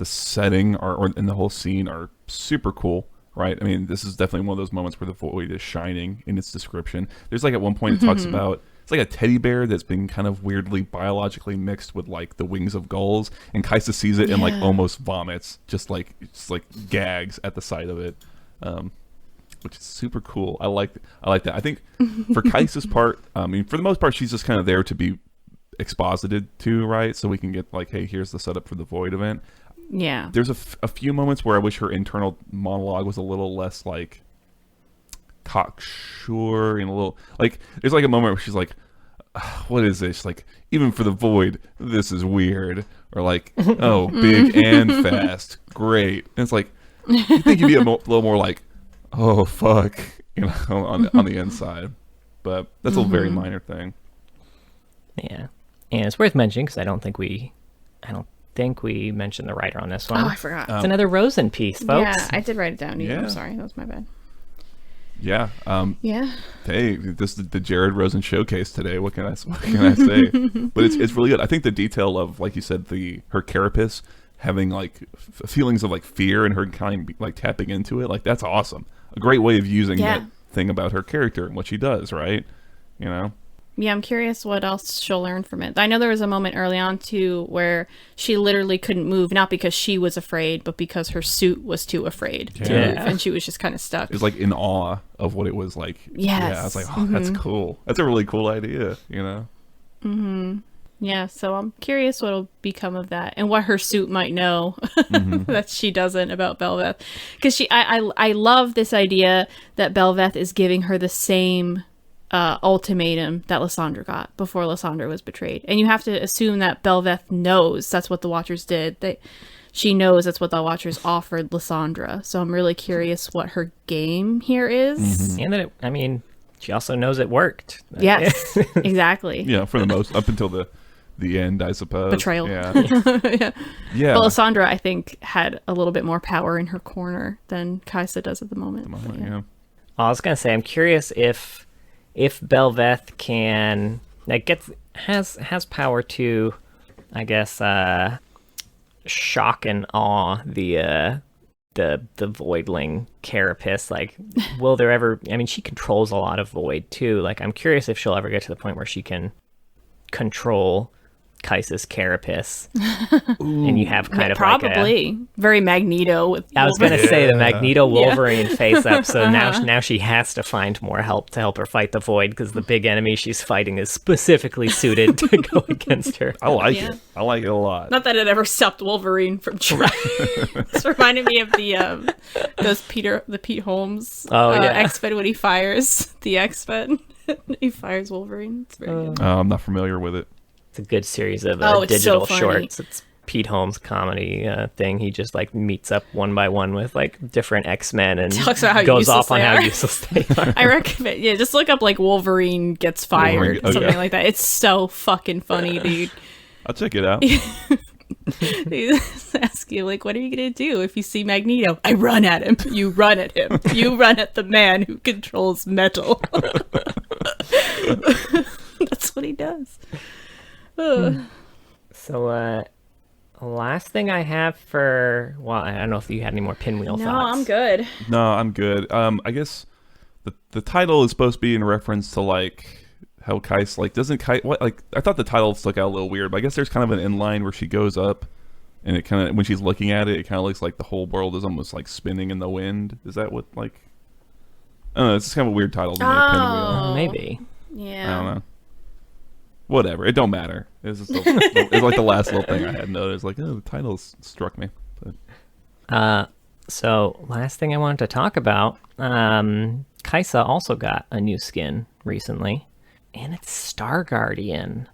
setting and the whole scene are super cool, right? I mean, this is definitely one of those moments where the void is shining in its description. There's like at one point it talks about, it's like a teddy bear that's been kind of weirdly biologically mixed with like the wings of gulls, and Kaiser sees it and like almost vomits, just like gags at the sight of it, which is super cool. I like that. I think for Kaiser's part, I mean, for the most part, she's just kind of there to be exposited to, right? So we can get like, hey, here's the setup for the void event. Yeah. There's a few moments where I wish her internal monologue was a little less like cocksure and a little like, there's like a moment where she's like, what is this? Like, even for the void, this is weird. Or like, oh, big and fast, great. And it's like, you think you'd be a little more like, oh fuck, you know, on the inside. But that's a very minor thing. Yeah. And it's worth mentioning because I don't think we mentioned the writer on this one. Oh, I forgot. It's another Rosen piece, folks. Yeah, I did write it down. Yeah. I'm sorry, that was my bad. Yeah. Yeah. Hey, this is the Jared Rosen showcase today. What can I say? But it's really good. I think the detail of, like you said, her carapace having like feelings of like fear and her kind of like tapping into it, like that's awesome. A great way of using that thing about her character and what she does, right? You know. Yeah, I'm curious what else she'll learn from it. I know there was a moment early on, too, where she literally couldn't move, not because she was afraid, but because her suit was too afraid to move, and she was just kind of stuck. It was like in awe of what it was like. Yes. Yeah, I was like, oh, that's cool. That's a really cool idea, you know? Mm-hmm. Yeah, so I'm curious what'll become of that and what her suit might know that she doesn't about Belveth. Because I love this idea that Belveth is giving her the same ultimatum that Lysandra got before Lysandra was betrayed. And you have to assume that Belveth knows that's what the Watchers did. She knows that's what the Watchers offered Lysandra. So I'm really curious what her game here is. And that she also knows it worked. Yes, exactly. Yeah, for the most, up until the end, I suppose. Betrayal. Yeah. Yeah. But Lysandra, I think, had a little bit more power in her corner than Kaiser does at the moment. Yeah. I was going to say, I'm curious if Belveth can has power to, I guess, shock and awe the voidling carapace. Like, will there ever? I mean, she controls a lot of void too. Like, I'm curious if she'll ever get to the point where she can control Kaiser's carapace, and you have kind of probably like very Magneto with. I was going to say the Magneto Wolverine face up. So now she has to find more help to help her fight the void because the big enemy she's fighting is specifically suited to go against her. I like it. I like it a lot. Not that it ever stopped Wolverine from trying. It's reminding me of the Pete Holmes X-Men when he fires the X-Men. He fires Wolverine. It's very good. I'm not familiar with it. It's a good series of it's digital so shorts. It's Pete Holmes comedy thing. He just like meets up one by one with like different X-Men and talks about how goes off on they how are. Useless they are. I recommend, just look up like Wolverine gets fired, something like that. It's so fucking funny, dude. I'll check it out. They ask you, like, what are you going to do if you see Magneto? I run at him. You run at him. You run at the man who controls metal. That's what he does. So, last thing I have for, well, I don't know if you had any more pinwheel No, thoughts. I'm good. No, I'm good. I guess the title is supposed to be in reference to like how Kaiser doesn't Kaiser what like I thought the title stuck out a little weird, but I guess there's kind of an inline where she goes up, and it kind of when she's looking at it, it kind of looks like the whole world is almost like spinning in the wind. Is that what like? I don't know. It's just kind of a weird title to me. Pinwheel. Maybe. Yeah. I don't know. Whatever. It don't matter. It's just it's like the last little thing I had noticed. Like, oh, the title struck me. But. So last thing I wanted to talk about, Kaiser also got a new skin recently, and it's Star Guardian.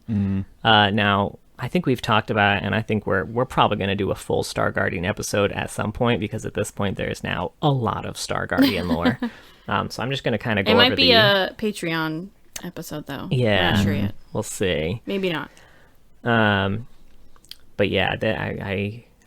Now, I think we've talked about it, and I think we're probably going to do a full Star Guardian episode at some point, because at this point there's now a lot of Star Guardian lore. So I'm just going to kind of go over It might be a Patreon episode, though. Yeah, I'm not sure yet. We'll see. Maybe not. But yeah,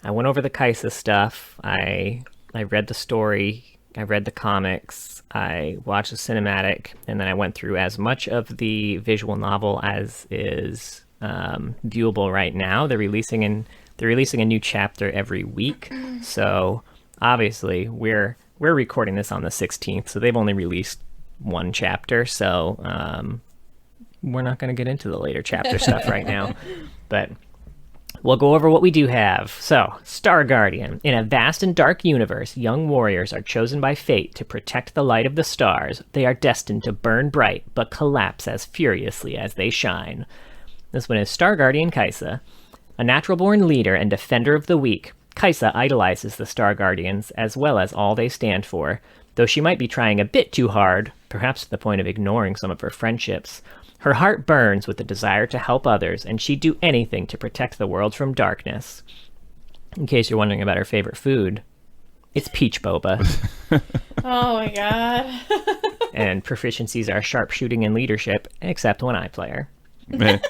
I went over the Kaiser stuff. I read the story. I read the comics. I watched the cinematic, and then I went through as much of the visual novel as is viewable right now. They're releasing a new chapter every week. So obviously we're recording this on the 16th, so they've only released one chapter. So we're not going to get into the later chapter stuff right now, but we'll go over what we do have. So, Star Guardian. In a vast and dark universe, young warriors are chosen by fate to protect the light of the stars. They are destined to burn bright, but collapse as furiously as they shine. This one is Star Guardian Kaiser. A natural-born leader and defender of the weak, Kaiser idolizes the Star Guardians, as well as all they stand for. Though she might be trying a bit too hard, perhaps to the point of ignoring some of her friendships, her heart burns with the desire to help others, and she'd do anything to protect the world from darkness. In case you're wondering about her favorite food, it's peach boba. Oh my god. And proficiencies are sharpshooting and leadership, except when I play her.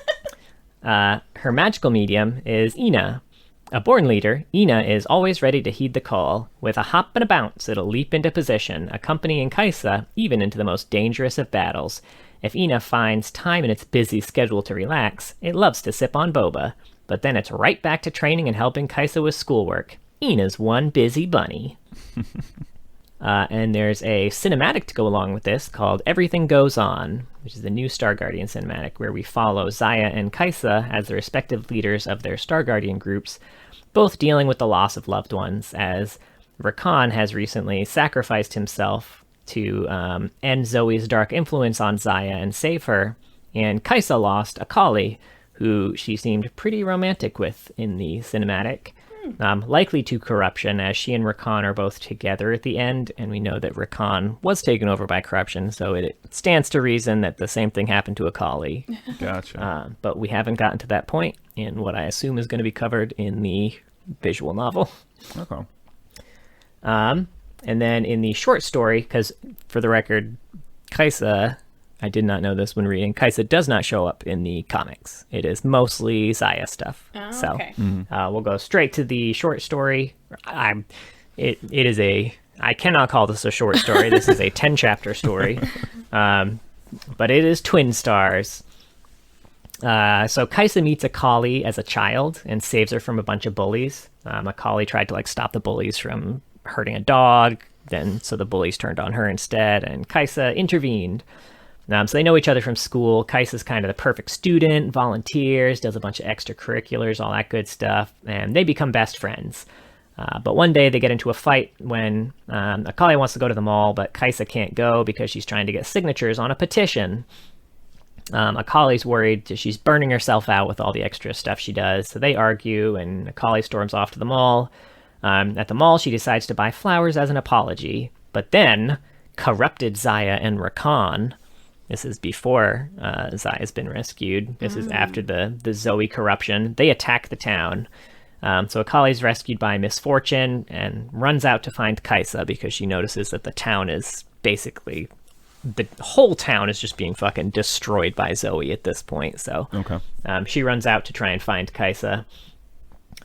Her magical medium is Ina. A born leader, Ina is always ready to heed the call. With a hop and a bounce, it'll leap into position, accompanying Kaiser even into the most dangerous of battles. If Ina finds time in its busy schedule to relax, it loves to sip on boba. But then it's right back to training and helping Kaiser with schoolwork. Ina's one busy bunny. And there's a cinematic to go along with this called Everything Goes On, which is the new Star Guardian cinematic, where we follow Zaya and Kaiser as the respective leaders of their Star Guardian groups, both dealing with the loss of loved ones, as Rakan has recently sacrificed himself to end Zoe's dark influence on Zaya and save her, and Kaiser lost Akali, who she seemed pretty romantic with in the cinematic. Likely to corruption, as she and Rakan are both together at the end, and we know that Rakan was taken over by corruption, so it stands to reason that the same thing happened to Akali. Gotcha. But we haven't gotten to that point in what I assume is going to be covered in the visual novel. Okay. And then in the short story, because for the record, Kaiser, I did not know this when reading, Kaiser does not show up in the comics. It is mostly Zaya stuff. Oh, so okay. We'll go straight to the short story. It is a, I cannot call this a short story. This is a 10-chapter story. But it is Twin Stars. So Kaiser meets Akali as a child and saves her from a bunch of bullies. Akali tried to stop the bullies from hurting a dog, so the bullies turned on her instead, and Kaiser intervened. So they know each other from school. Kaiser's kind of the perfect student, volunteers, does a bunch of extracurriculars, all that good stuff, and they become best friends. But one day they get into a fight when Akali wants to go to the mall, but Kaiser can't go because she's trying to get signatures on a petition. Akali's worried that she's burning herself out with all the extra stuff she does, so they argue, and Akali storms off to the mall. At the mall, she decides to buy flowers as an apology, but then corrupted Zaya and Rakan. This is before Zaya's been rescued. This is after the Zoe corruption. They attack the town. So Akali's rescued by Misfortune and runs out to find Kaiser because she notices that the town is basically... the whole town is just being fucking destroyed by Zoe at this point. So Okay. She runs out to try and find Kaiser.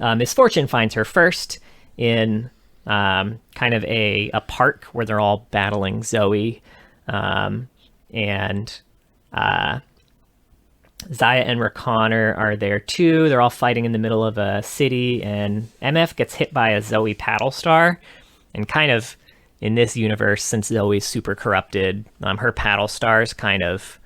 Misfortune finds her first in kind of a park where they're all battling Zoe. And Zaya and Rakan are there too. They're all fighting in the middle of a city, and MF gets hit by a Zoe paddle star. And kind of in this universe, since Zoe's super corrupted, her paddle stars kind of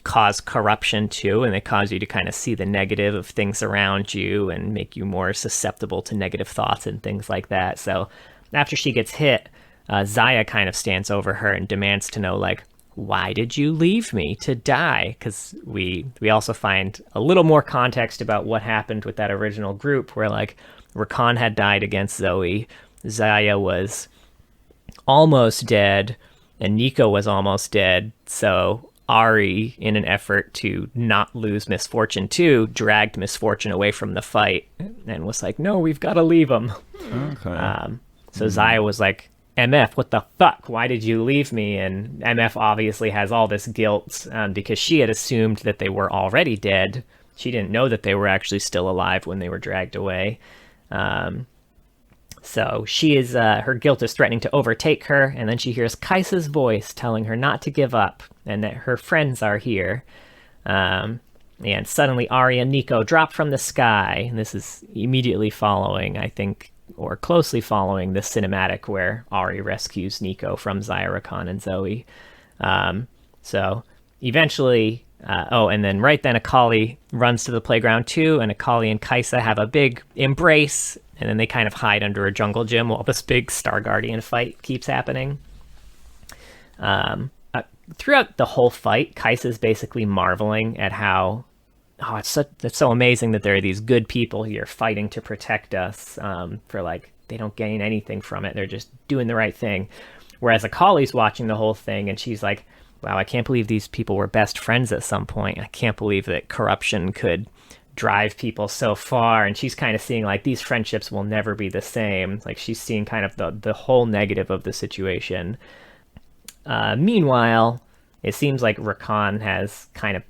cause corruption too, and they cause you to kind of see the negative of things around you and make you more susceptible to negative thoughts and things like that. So after she gets hit, Zaya kind of stands over her and demands to know, like, why did you leave me to die? Because we also find a little more context about what happened with that original group, where like Rakan had died against Zoe, Zaya was almost dead, and Nico was almost dead. So Ari, in an effort to not lose Misfortune too, dragged Misfortune away from the fight and was like, no, we've got to leave him. Okay. So Zaya was like, MF, what the fuck? Why did you leave me? And MF obviously has all this guilt because she had assumed that they were already dead. She didn't know that they were actually still alive when they were dragged away. So she is, her guilt is threatening to overtake her, and then she hears Kaisa's voice telling her not to give up and that her friends are here. And suddenly Ari and Nico drop from the sky, and this is immediately following, I think, or closely following the cinematic where Ari rescues Nico from Zaya, Rakan, and Zoe. So eventually, and then right then Akali runs to the playground too, and Akali and Kaisa have a big embrace, and then they kind of hide under a jungle gym while this big Star Guardian fight keeps happening. Throughout the whole fight, Kaisa's basically marveling at how it's so amazing that there are these good people here fighting to protect us, for like, they don't gain anything from it. They're just doing the right thing. Whereas Akali's watching the whole thing and she's like, wow, I can't believe these people were best friends at some point. I can't believe that corruption could drive people so far. And she's kind of seeing like these friendships will never be the same. Like she's seeing kind of the whole negative of the situation. Meanwhile, it seems like Rakan has kind of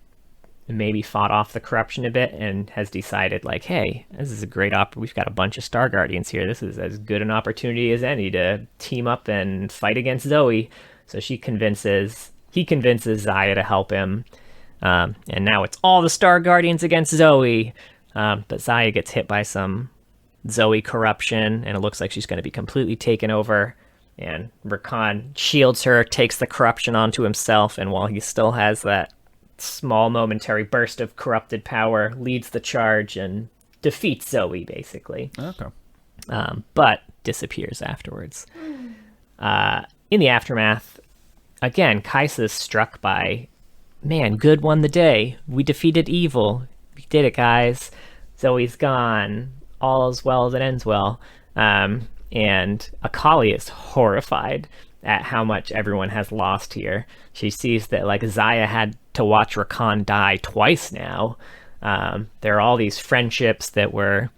maybe fought off the corruption a bit and has decided like, hey, this is a great we've got a bunch of Star Guardians here. This is as good an opportunity as any to team up and fight against Zoe. So he convinces Zaya to help him. And now it's all the Star Guardians against Zoe. But Zaya gets hit by some Zoe corruption, and it looks like she's going to be completely taken over. And Rakan shields her, takes the corruption onto himself, and while he still has that small momentary burst of corrupted power, leads the charge and defeats Zoe, basically. Okay. But disappears afterwards. In the aftermath, again, Kaisa's struck by, man, good won the day. We defeated evil. We did it, guys. Zoe's gone. All is well as it ends well. And Akali is horrified at how much everyone has lost here. She sees that like Zaya had to watch Rakan die twice now. There are all these friendships that were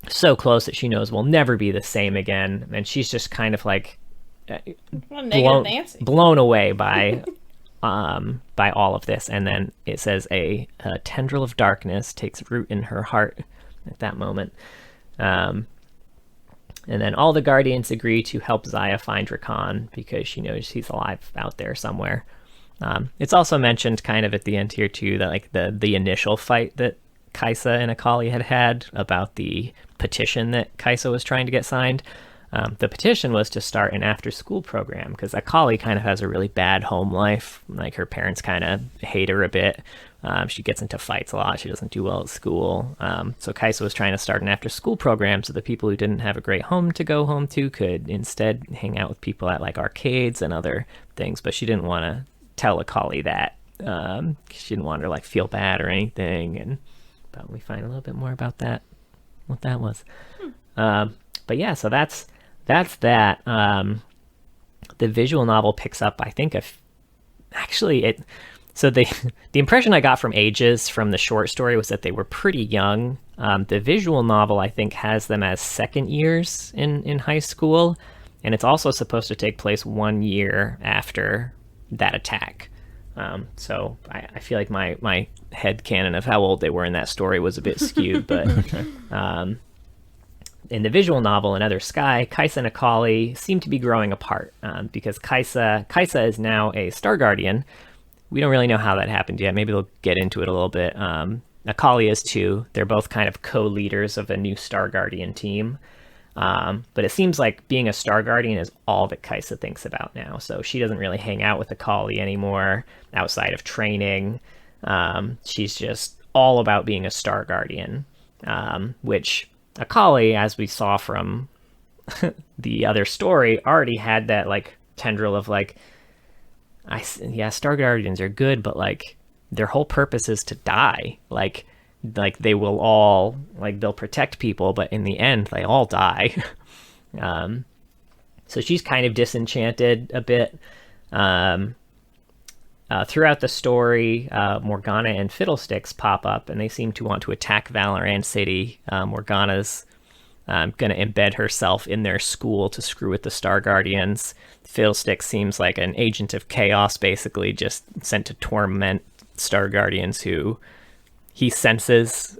so close that she knows will never be the same again, and she's just kind of like blown away by all of this. And then it says a tendril of darkness takes root in her heart at that moment. And then all the Guardians agree to help Zaya find Rakan because she knows he's alive out there somewhere. It's also mentioned kind of at the end here too that like the initial fight that Kaisa and Akali had about the petition that Kaisa was trying to get signed. The petition was to start an after-school program because Akali kind of has a really bad home life. Like her parents kind of hate her a bit. She gets into fights a lot. She doesn't do well at school. So Kaisa was trying to start an after-school program so the people who didn't have a great home to go home to could instead hang out with people at like arcades and other things. But she didn't want to tell Akali that. She didn't want her to like feel bad or anything. But we find a little bit more about that, what that was. But yeah, so that's that. The visual novel picks up, I think, so the impression I got from ages from the short story was that they were pretty young. The visual novel, I think, has them as second years in high school, and it's also supposed to take place 1 year after that attack. So I feel like my headcanon of how old they were in that story was a bit skewed, but Okay. In the visual novel, Another Sky, Kaisa and Akali seem to be growing apart because Kaisa is now a Star Guardian, we don't really know how that happened yet. Maybe they'll get into it a little bit. Akali is too. They're both kind of co-leaders of a new Star Guardian team. But it seems like being a Star Guardian is all that Kaiser thinks about now. So she doesn't really hang out with Akali anymore outside of training. She's just all about being a Star Guardian, which Akali, as we saw from the other story, already had that like tendril of like, Star Guardians are good, but like their whole purpose is to die. Like they will all, like, they'll protect people, but in the end they all die. So she's kind of disenchanted a bit. Throughout the story, Morgana and Fiddlesticks pop up, and they seem to want to attack Valoran City. Morgana's going to embed herself in their school to screw with the Star Guardians. Fiddlesticks seems like an agent of chaos, basically just sent to torment Star Guardians who he senses,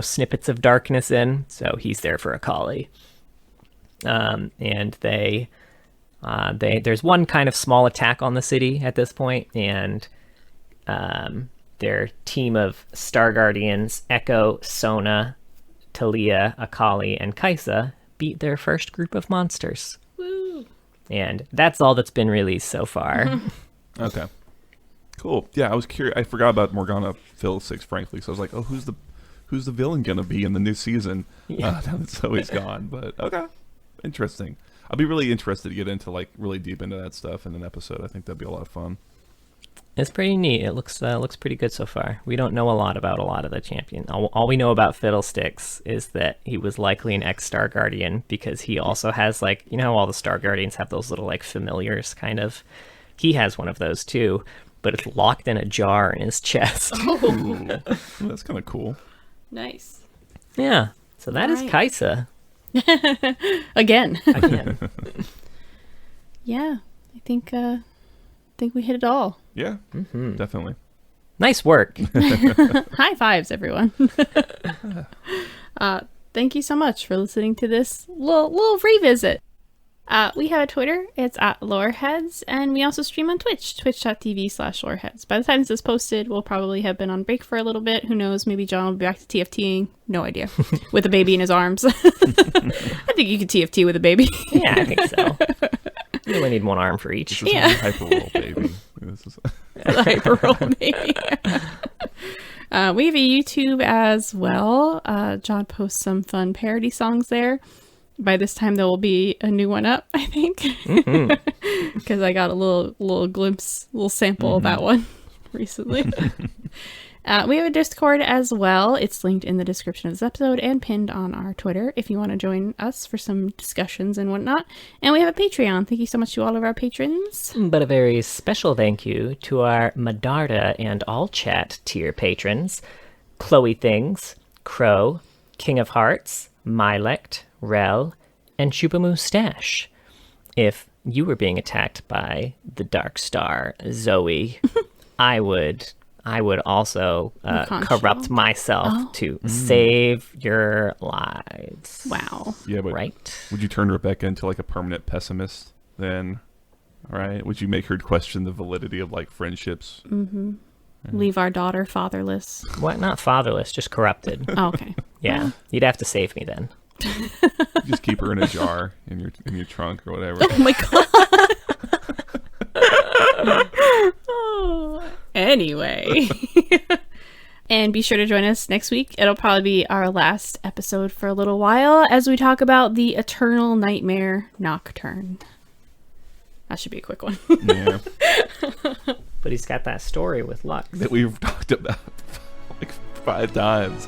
snippets of darkness in, so he's there for Akali. And there's one kind of small attack on the city at this point, and their team of Star Guardians, Echo, Sona, Talia, Akali, and Kaiser, beat their first group of monsters. Woo! And that's all that's been released so far. Okay. Cool. Yeah, I was curious. I forgot about Morgana Fiddlesticks, frankly. So I was like, oh, who's the villain gonna be in the new season? Yeah. Now that Zoe's gone. But okay, interesting. I'll be really interested to get into really deep into that stuff in an episode. I think that'd be a lot of fun. It's pretty neat. It looks pretty good so far. We don't know a lot about a lot of the champion. All we know about Fiddlesticks is that he was likely an ex-Star Guardian, because he also has, like, how all the Star Guardians have those little, like, familiars, kind of. He has one of those too, but it's locked in a jar in his chest. Oh, that's kind of cool. Nice. Yeah. So that is Kaiser. Again. Again. Yeah, I think we hit it all. Yeah, definitely. Nice work. High fives, everyone. Thank you so much for listening to this little revisit. We have a Twitter. It's at Loreheads, and we also stream on Twitch, twitch.tv/Loreheads. By the time this is posted, we'll probably have been on break for a little bit. Who knows? Maybe John will be back to TFTing. No idea. With a baby in his arms. I think you could TFT with a baby. Yeah, I think so. You only need one arm for each. This is a hyper roll, baby. This is a hyper roll, baby. We have a YouTube as well. John posts some fun parody songs there. By this time, there will be a new one up, I think. Because I got a little glimpse, little sample of that one recently. We have a Discord as well. It's linked in the description of this episode and pinned on our Twitter if you want to join us for some discussions and whatnot. And we have a Patreon. Thank you so much to all of our patrons. But a very special thank you to our Medarda and All Chat tier patrons: Chloe Things, Crow, King of Hearts, Mylect, Rel, and Chupamoo Stash. If you were being attacked by the Dark Star, Zoe, I would also corrupt myself to save your lives. Wow. Yeah, but right? Would you turn Rebecca into like a permanent pessimist then? All right. Would you make her question the validity of like friendships? Mm-hmm. Leave our daughter fatherless. What? Not fatherless, just corrupted. Oh, okay. Yeah, you'd have to save me then. Just keep her in a jar in your trunk or whatever. Oh my god. Oh. Anyway. And be sure to join us next week. It'll probably be our last episode for a little while as we talk about the Eternal Nightmare Nocturne. That should be a quick one. Yeah. But he's got that story with Lux that we've talked about like 5 times.